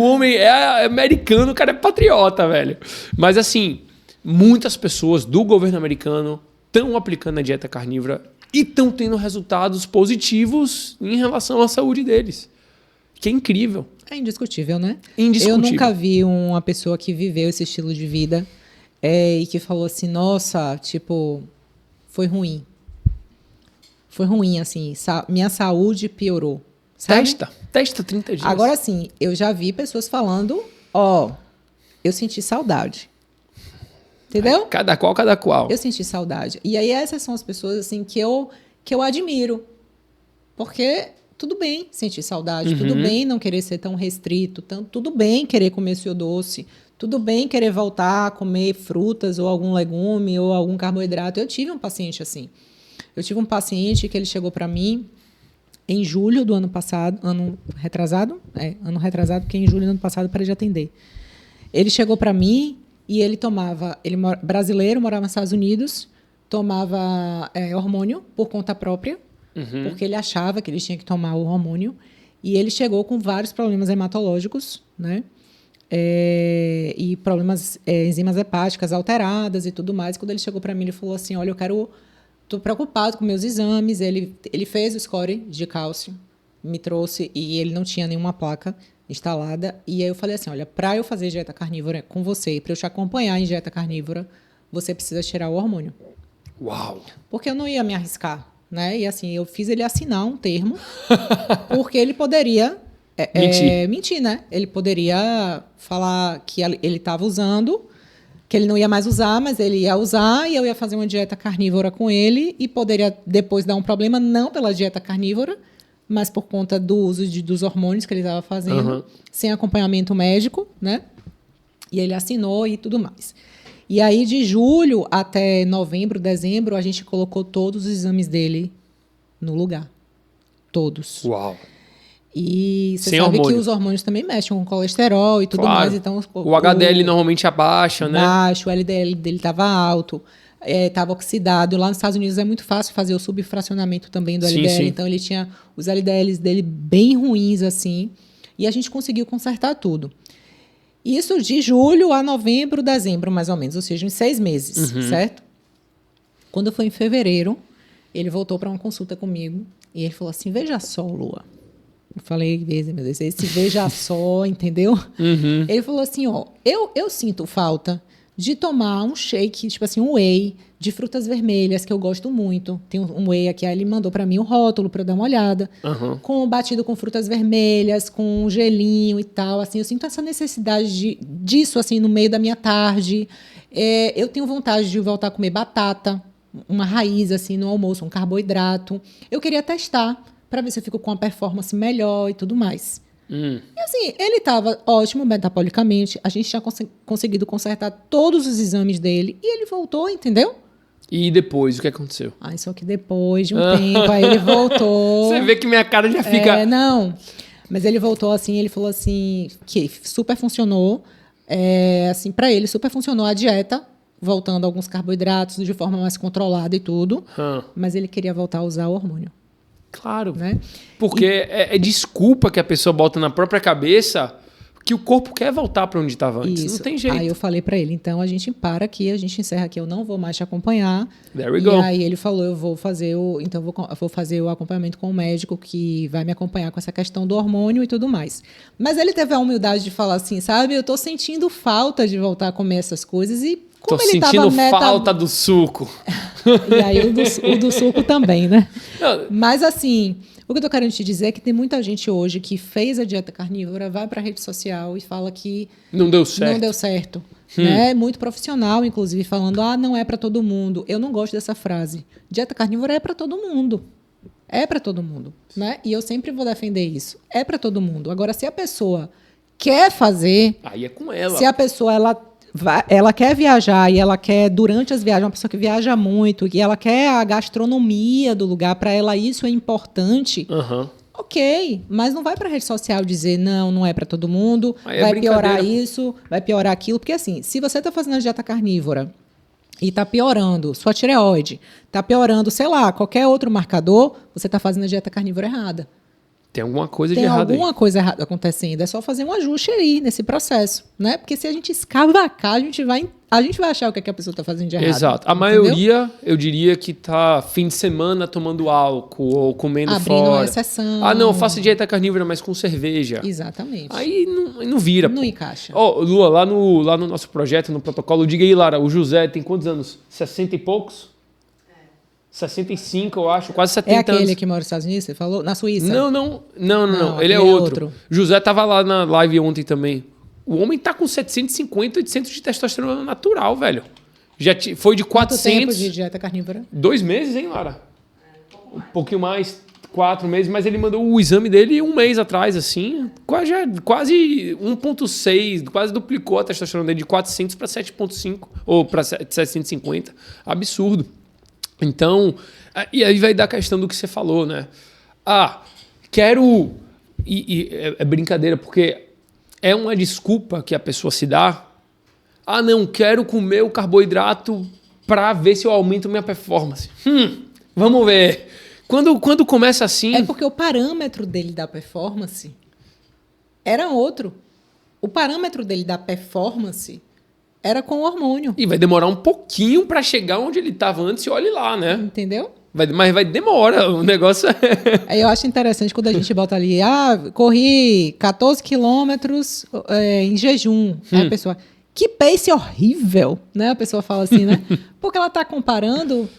Speaker 2: homem é americano, o cara é patriota, velho. Mas assim, muitas pessoas do governo americano estão aplicando a dieta carnívora e estão tendo resultados positivos em relação à saúde deles. Que é incrível.
Speaker 3: É indiscutível, né?
Speaker 2: Indiscutível.
Speaker 3: Eu nunca vi uma pessoa que viveu esse estilo de vida e que falou assim, nossa, tipo, foi ruim. Foi ruim, assim, minha saúde piorou. Sabe?
Speaker 2: Testa 30 dias.
Speaker 3: Agora, sim, eu já vi pessoas falando, eu senti saudade. Entendeu?
Speaker 2: Cada qual.
Speaker 3: Eu senti saudade. E aí essas são as pessoas, assim, que eu admiro. Porque tudo bem sentir saudade, tudo bem não querer ser tão restrito, tudo bem querer comer seu doce, tudo bem querer voltar a comer frutas ou algum legume ou algum carboidrato. Eu tive um paciente assim. Eu tive um paciente que ele chegou para mim em julho do ano passado, ano retrasado, porque em julho do ano passado eu parei de atender. Ele chegou para mim e ele tomava, brasileiro, morava nos Estados Unidos, tomava hormônio por conta própria, porque ele achava que ele tinha que tomar o hormônio, e ele chegou com vários problemas hematológicos, né? E problemas, enzimas hepáticas alteradas e tudo mais. Quando ele chegou para mim, ele falou assim, olha, estou preocupado com meus exames. Ele fez o score de cálcio, me trouxe, e ele não tinha nenhuma placa instalada. E aí eu falei assim, olha, para eu fazer dieta carnívora com você, para eu te acompanhar em dieta carnívora, você precisa tirar o hormônio.
Speaker 2: Uau!
Speaker 3: Porque eu não ia me arriscar, né? E assim, eu fiz ele assinar um termo, porque ele poderia mentir, né? Ele poderia falar que ele estava usando, que ele não ia mais usar, mas ele ia usar, e eu ia fazer uma dieta carnívora com ele, e poderia depois dar um problema, não pela dieta carnívora, mas por conta do uso dos hormônios que ele estava fazendo, sem acompanhamento médico, né? E ele assinou e tudo mais. E aí, de julho até novembro, dezembro, a gente colocou todos os exames dele no lugar. Todos.
Speaker 2: Uau!
Speaker 3: E você
Speaker 2: sem
Speaker 3: sabe
Speaker 2: hormônio.
Speaker 3: Que os hormônios também mexem com colesterol e tudo mais. Então,
Speaker 2: o HDL normalmente abaixa, né?
Speaker 3: Baixo, o LDL dele estava alto, estava oxidado. Lá nos Estados Unidos é muito fácil fazer o subfracionamento também do LDL.
Speaker 2: Sim.
Speaker 3: Então, ele tinha os LDLs dele bem ruins, assim. E a gente conseguiu consertar tudo. Isso de julho a novembro, dezembro, mais ou menos. Ou seja, em 6 meses, certo? Quando foi em fevereiro, ele voltou para uma consulta comigo. E ele falou assim, veja só, Lua. Eu falei, meu Deus, esse veja só, entendeu? Ele falou assim, ó, eu sinto falta de tomar um shake, tipo assim, um whey de frutas vermelhas, que eu gosto muito. Tem um whey aqui, aí ele mandou para mim o rótulo para eu dar uma olhada. Batido com frutas vermelhas, com um gelinho e tal. Assim, eu sinto essa necessidade disso, assim, no meio da minha tarde. Eu tenho vontade de voltar a comer batata, uma raiz, assim, no almoço, um carboidrato. Eu queria testar para ver se eu fico com uma performance melhor e tudo mais. E assim, ele estava ótimo metabolicamente, a gente tinha conseguido consertar todos os exames dele e ele voltou, entendeu?
Speaker 2: E depois, o que aconteceu?
Speaker 3: Só que depois de um tempo, aí ele voltou.
Speaker 2: Você vê que minha cara já fica...
Speaker 3: Não, mas ele voltou assim, ele falou assim, que super funcionou, assim, para ele super funcionou a dieta, voltando alguns carboidratos de forma mais controlada e tudo, mas ele queria voltar a usar o hormônio.
Speaker 2: Claro,
Speaker 3: né?
Speaker 2: Porque é desculpa que a pessoa bota na própria cabeça que o corpo quer voltar para onde estava antes.
Speaker 3: Isso.
Speaker 2: Não tem jeito.
Speaker 3: Aí eu falei para ele, então a gente para aqui, a gente encerra aqui, eu não vou mais te acompanhar.
Speaker 2: There we go.
Speaker 3: E aí ele falou, eu vou fazer o acompanhamento com o médico que vai me acompanhar com essa questão do hormônio e tudo mais. Mas ele teve a humildade de falar assim, sabe, eu tô sentindo falta de voltar a comer essas coisas e como
Speaker 2: tô
Speaker 3: ele
Speaker 2: sentindo falta do suco.
Speaker 3: E aí o do suco também, né? Mas assim, o que eu tô querendo te dizer é que tem muita gente hoje que fez a dieta carnívora, vai para a rede social e fala que
Speaker 2: não deu certo.
Speaker 3: Não deu certo. Né? Muito profissional, inclusive, falando, não é para todo mundo. Eu não gosto dessa frase. Dieta carnívora é para todo mundo. É para todo mundo. Né? E eu sempre vou defender isso. É para todo mundo. Agora, se a pessoa quer fazer...
Speaker 2: Aí é com ela.
Speaker 3: Se a pessoa... Ela quer viajar e ela quer, durante as viagens, uma pessoa que viaja muito e ela quer a gastronomia do lugar, para ela isso é importante, ok, mas não vai para a rede social dizer não é para todo mundo, vai piorar isso, vai piorar aquilo, porque assim, se você está fazendo a dieta carnívora e está piorando sua tireoide, está piorando, sei lá, qualquer outro marcador, você está fazendo a dieta carnívora errada.
Speaker 2: Tem alguma coisa de errado aí.
Speaker 3: Tem alguma coisa errada acontecendo. É só fazer um ajuste aí nesse processo, né? Porque se a gente escavacar, a gente vai achar o que a pessoa está fazendo de errado.
Speaker 2: Exato. A maioria, eu diria que tá fim de semana tomando álcool ou comendo
Speaker 3: abrindo
Speaker 2: fora.
Speaker 3: Uma exceção.
Speaker 2: Não, faço dieta carnívora, mas com cerveja.
Speaker 3: Exatamente.
Speaker 2: Aí não vira.
Speaker 3: Não encaixa.
Speaker 2: Lua, lá no nosso projeto, no protocolo, diga aí, Lara, o José tem quantos anos? 60 e poucos? 65, eu acho, quase 70 anos.
Speaker 3: É aquele que mora nos Estados Unidos, você falou? Na Suíça?
Speaker 2: Não. Ele é outro. José tava lá na live ontem também. O homem tá com 750, 800 de testosterona natural, velho. Já foi de 400...
Speaker 3: Quanto tempo de dieta carnívora?
Speaker 2: 2 meses, hein, Lara? Um pouquinho mais. 4 meses, mas ele mandou o exame dele 1 mês atrás, assim, quase 1,6, quase duplicou a testosterona dele de 400 para 7,5 ou para 750. Absurdo. Então, e aí vai dar a questão do que você falou, né? Quero... é brincadeira, porque é uma desculpa que a pessoa se dá. Não, quero comer o carboidrato para ver se eu aumento minha performance. Vamos ver. Quando começa assim...
Speaker 3: É porque o parâmetro dele da performance era outro. O parâmetro dele da performance era com o hormônio.
Speaker 2: E vai demorar um pouquinho para chegar onde ele estava antes e olhe lá, né?
Speaker 3: Entendeu?
Speaker 2: Mas demora, o negócio
Speaker 3: Aí eu acho interessante quando a gente bota ali, corri 14 quilômetros em jejum. Aí a pessoa, que pace horrível, né? A pessoa fala assim, né? Porque ela está comparando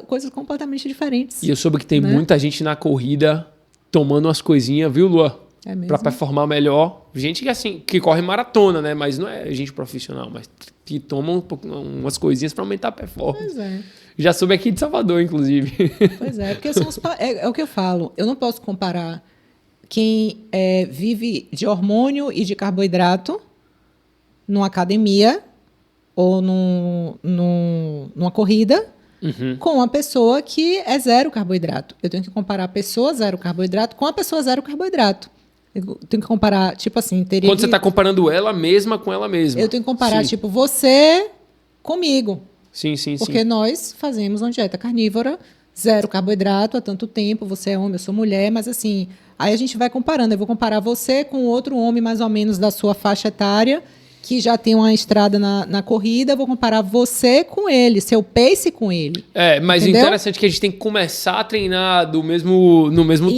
Speaker 3: coisas completamente diferentes.
Speaker 2: E eu soube que tem
Speaker 3: né?
Speaker 2: muita gente na corrida tomando umas coisinhas, viu, Lua?
Speaker 3: É mesmo?
Speaker 2: Pra performar melhor. Gente que, assim, que corre maratona, né? Mas não é gente profissional, mas que toma umas coisinhas pra aumentar a performance.
Speaker 3: Pois é.
Speaker 2: Já soube aqui de Salvador, inclusive.
Speaker 3: Pois é, porque é o que eu falo. Eu não posso comparar quem vive de hormônio e de carboidrato numa academia ou numa corrida com uma pessoa que é zero carboidrato. Eu tenho que comparar a pessoa zero carboidrato com a pessoa zero carboidrato. Eu tenho que comparar, tipo assim...
Speaker 2: Quando você está comparando ela mesma com ela mesma.
Speaker 3: Eu tenho que comparar,
Speaker 2: Sim.
Speaker 3: tipo, você comigo.
Speaker 2: Sim.
Speaker 3: Porque nós fazemos uma dieta carnívora, zero carboidrato há tanto tempo, você é homem, eu sou mulher, mas assim, aí a gente vai comparando. Eu vou comparar você com outro homem mais ou menos da sua faixa etária, que já tem uma estrada na corrida, eu vou comparar você com ele, seu pace com ele.
Speaker 2: Mas
Speaker 3: entendeu?
Speaker 2: o interessante é que a gente tem que começar a treinar no mesmo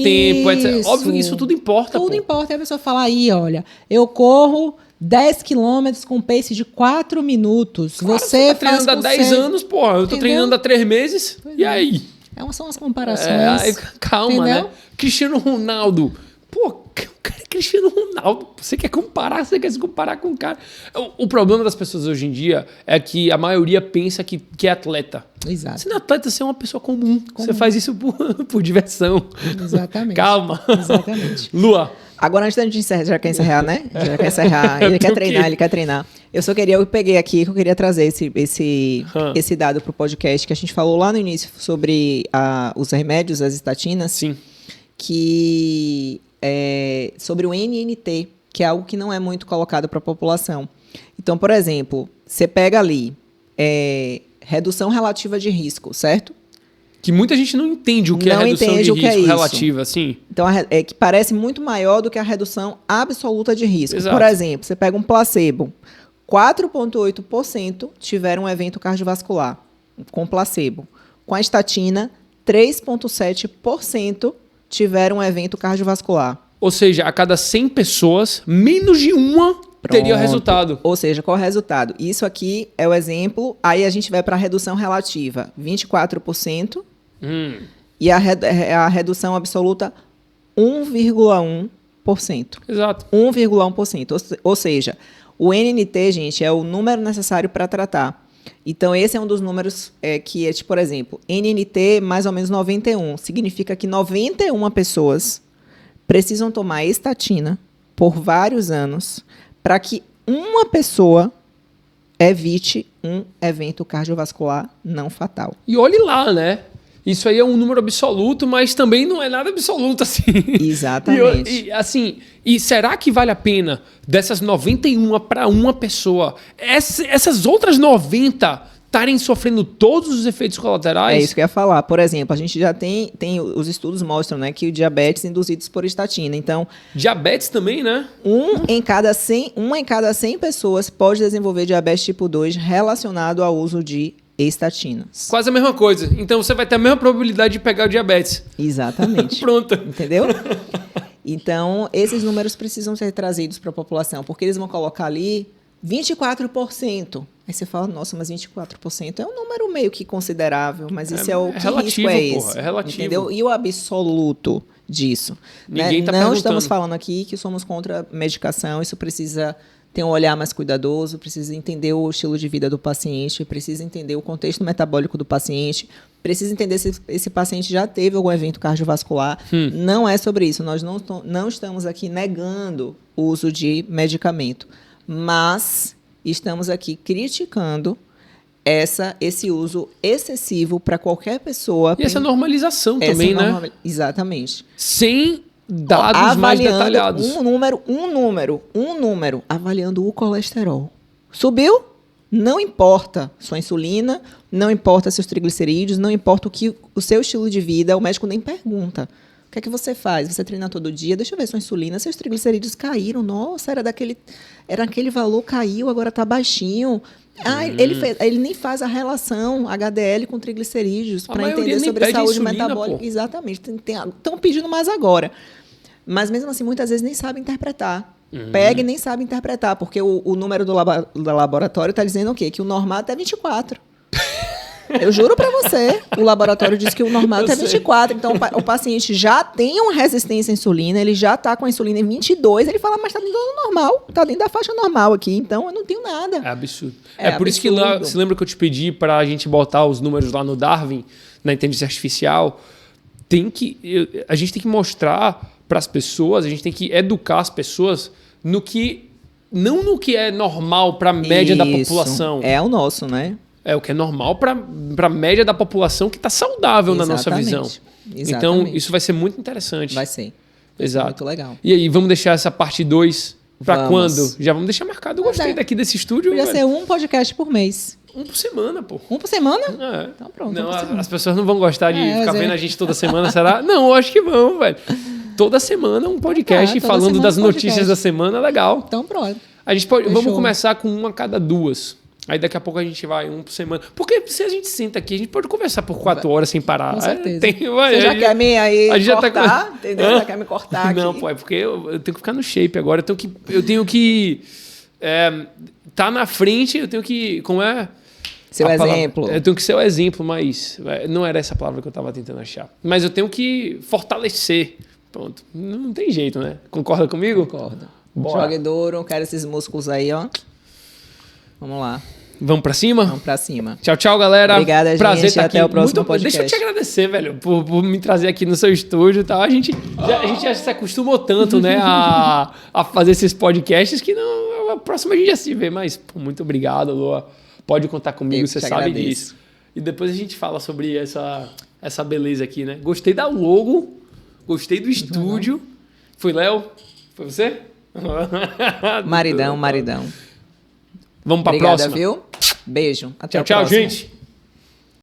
Speaker 2: tempo, etc. Óbvio que isso tudo importa.
Speaker 3: Tudo importa. Aí a pessoa fala, olha, eu corro 10 quilômetros com pace de 4 minutos.
Speaker 2: Claro,
Speaker 3: você
Speaker 2: tá treinando há 10 anos, porra. Eu tô treinando há 3 meses.
Speaker 3: Pois
Speaker 2: e aí?
Speaker 3: São as comparações.
Speaker 2: Calma,
Speaker 3: entendeu?
Speaker 2: né? Cristiano Ronaldo. Pô, o cara é Cristiano Ronaldo. Você quer comparar, você quer se comparar com o cara. O problema das pessoas hoje em dia é que a maioria pensa que é atleta.
Speaker 3: Exato.
Speaker 2: Você não é atleta, você é uma pessoa comum. Você faz isso por diversão.
Speaker 3: Exatamente.
Speaker 2: Calma.
Speaker 3: Exatamente.
Speaker 2: Lua.
Speaker 1: Agora, antes da gente encerrar, já quer encerrar, né? Já quer encerrar. Ele quer treinar. Eu peguei aqui que eu queria trazer esse dado para o podcast que a gente falou lá no início sobre os remédios, as estatinas.
Speaker 2: Sim.
Speaker 1: Que sobre o NNT, que é algo que não é muito colocado para a população. Então, por exemplo, você pega ali redução relativa de risco, certo?
Speaker 2: Que muita gente não entende o que é redução de risco relativa, assim.
Speaker 1: Então, que parece muito maior do que a redução absoluta de risco.
Speaker 2: Exato.
Speaker 1: Por exemplo, você pega um placebo, 4,8% tiveram um evento cardiovascular com placebo. Com a estatina, 3,7% tiveram um evento cardiovascular.
Speaker 2: Ou seja, a cada 100 pessoas, menos de uma teria resultado.
Speaker 1: Ou seja, qual é o resultado? Isso aqui é o exemplo. Aí a gente vai para a redução relativa, 24%. E a redução absoluta, 1,1%.
Speaker 2: Exato.
Speaker 1: 1,1%. Ou seja, o NNT, gente, é o número necessário para tratar. Então, esse é um dos números que tipo, por exemplo, NNT mais ou menos 91. Significa que 91 pessoas precisam tomar estatina por vários anos para que uma pessoa evite um evento cardiovascular não fatal.
Speaker 2: E olhe lá, né? Isso aí é um número absoluto, mas também não é nada absoluto, assim.
Speaker 1: Exatamente.
Speaker 2: E será que vale a pena dessas 91 para uma pessoa, essas outras 90 estarem sofrendo todos os efeitos colaterais?
Speaker 1: É isso que eu ia falar. Por exemplo, a gente já tem os estudos mostram, né, que o diabetes induzidos por estatina. Então,
Speaker 2: diabetes também, né?
Speaker 1: uma em cada 100 pessoas pode desenvolver diabetes tipo 2 relacionado ao uso de estatinas.
Speaker 2: Quase a mesma coisa. Então você vai ter a mesma probabilidade de pegar o diabetes.
Speaker 1: Exatamente.
Speaker 2: Pronto.
Speaker 1: Entendeu? Então, esses números precisam ser trazidos para a população, porque eles vão colocar ali 24%. Aí você fala, nossa, mas 24% é um número meio que considerável, mas isso é o que
Speaker 2: relativo,
Speaker 1: risco é esse?
Speaker 2: Porra, é relativo.
Speaker 1: Entendeu? E o absoluto disso?
Speaker 2: Ninguém
Speaker 1: né?
Speaker 2: tá
Speaker 1: Não
Speaker 2: perguntando.
Speaker 1: estamos falando aqui que somos contra medicação, isso precisa ter um olhar mais cuidadoso, precisa entender o estilo de vida do paciente, precisa entender o contexto metabólico do paciente, precisa entender se esse paciente já teve algum evento cardiovascular. Não é sobre isso. Nós não estamos aqui negando o uso de medicamento, mas estamos aqui criticando esse uso excessivo para qualquer pessoa.
Speaker 2: E essa normalização também, né?
Speaker 1: Exatamente.
Speaker 2: Sem dados mais detalhados.
Speaker 1: Um número, avaliando o colesterol. Subiu? Não importa sua insulina, não importa seus triglicerídeos, não importa o seu estilo de vida, o médico nem pergunta. O que é que você faz? Você treina todo dia? Deixa eu ver sua insulina. Seus triglicerídeos caíram. Nossa, era aquele valor, caiu, agora está baixinho. Ele nem faz a relação HDL com triglicerídeos para entender sobre a saúde metabólica. Exatamente. Estão pedindo mais agora. Mas, mesmo assim, muitas vezes nem sabem interpretar. Pega e nem sabe interpretar, porque o número do laboratório está dizendo o quê? Que o normal é 24. Eu juro para você, o laboratório diz que o normal é 24. Então, o paciente já tem uma resistência à insulina, ele já está com a insulina em 22, ele fala, mas está dentro do normal, está dentro da faixa normal aqui, então eu não tenho nada.
Speaker 2: É absurdo. É por isso que lá, você lembra que eu te pedi para a gente botar os números lá no Darwin, na inteligência artificial? A gente tem que mostrar para as pessoas, a gente tem que educar as pessoas não no que é normal para a média da população.
Speaker 1: É o nosso, né?
Speaker 2: É o que é normal para a média da população que está saudável na nossa visão.
Speaker 1: Exatamente.
Speaker 2: Então, isso vai ser muito interessante.
Speaker 1: Vai ser.
Speaker 2: Exato.
Speaker 1: Muito legal.
Speaker 2: E aí, vamos deixar essa parte 2 para quando? Já vamos deixar marcado. Eu gostei daqui desse estúdio.
Speaker 3: Podia ser um podcast por mês.
Speaker 2: Um por semana, pô.
Speaker 3: Um por semana?
Speaker 2: É.
Speaker 3: Então pronto.
Speaker 2: Não, as pessoas não vão gostar de ficar vendo a gente toda semana, será? Não, eu acho que vão, velho. Toda semana um podcast falando das notícias da semana, legal.
Speaker 3: Então pronto.
Speaker 2: A gente vamos começar com uma a cada 2. Aí daqui a pouco a gente vai um por semana. Porque se a gente senta aqui, a gente pode conversar por 4 horas sem parar.
Speaker 3: Com certeza.
Speaker 1: Você já quer me aí cortar? Entendeu?
Speaker 2: Hã?
Speaker 1: Já quer me cortar aqui?
Speaker 2: Não, pô, é porque eu tenho que ficar no shape agora. Eu tenho que tá na frente, eu tenho que... Como é?
Speaker 1: Seu exemplo.
Speaker 2: Eu tenho que ser o exemplo, mas não era essa palavra que eu estava tentando achar. Mas eu tenho que fortalecer. Pronto. Não tem jeito, né? Concorda comigo?
Speaker 1: Concordo.
Speaker 2: Bora.
Speaker 1: Jogue duro, quero esses músculos aí, ó. Vamos lá.
Speaker 2: Vamos pra cima?
Speaker 1: Vamos pra cima.
Speaker 2: Tchau, tchau, galera.
Speaker 1: Obrigada, gente.
Speaker 2: Prazer estar
Speaker 1: até
Speaker 2: aqui.
Speaker 1: o próximo podcast.
Speaker 2: Deixa eu te agradecer, velho, por me trazer aqui no seu estúdio e tal. A gente já se acostumou tanto, né, a fazer esses podcasts que não, a próxima a gente já se vê. Mas, pô, muito obrigado, Lua. Pode contar comigo, você sabe disso. E depois a gente fala sobre essa beleza aqui, né? Gostei da logo, gostei do estúdio. Foi Léo? Foi você?
Speaker 1: Maridão.
Speaker 2: Vamos pra
Speaker 1: Obrigada,
Speaker 2: próxima.
Speaker 1: Viu? Beijo. Até
Speaker 2: Tchau,
Speaker 1: a
Speaker 2: tchau,
Speaker 1: próxima.
Speaker 2: gente.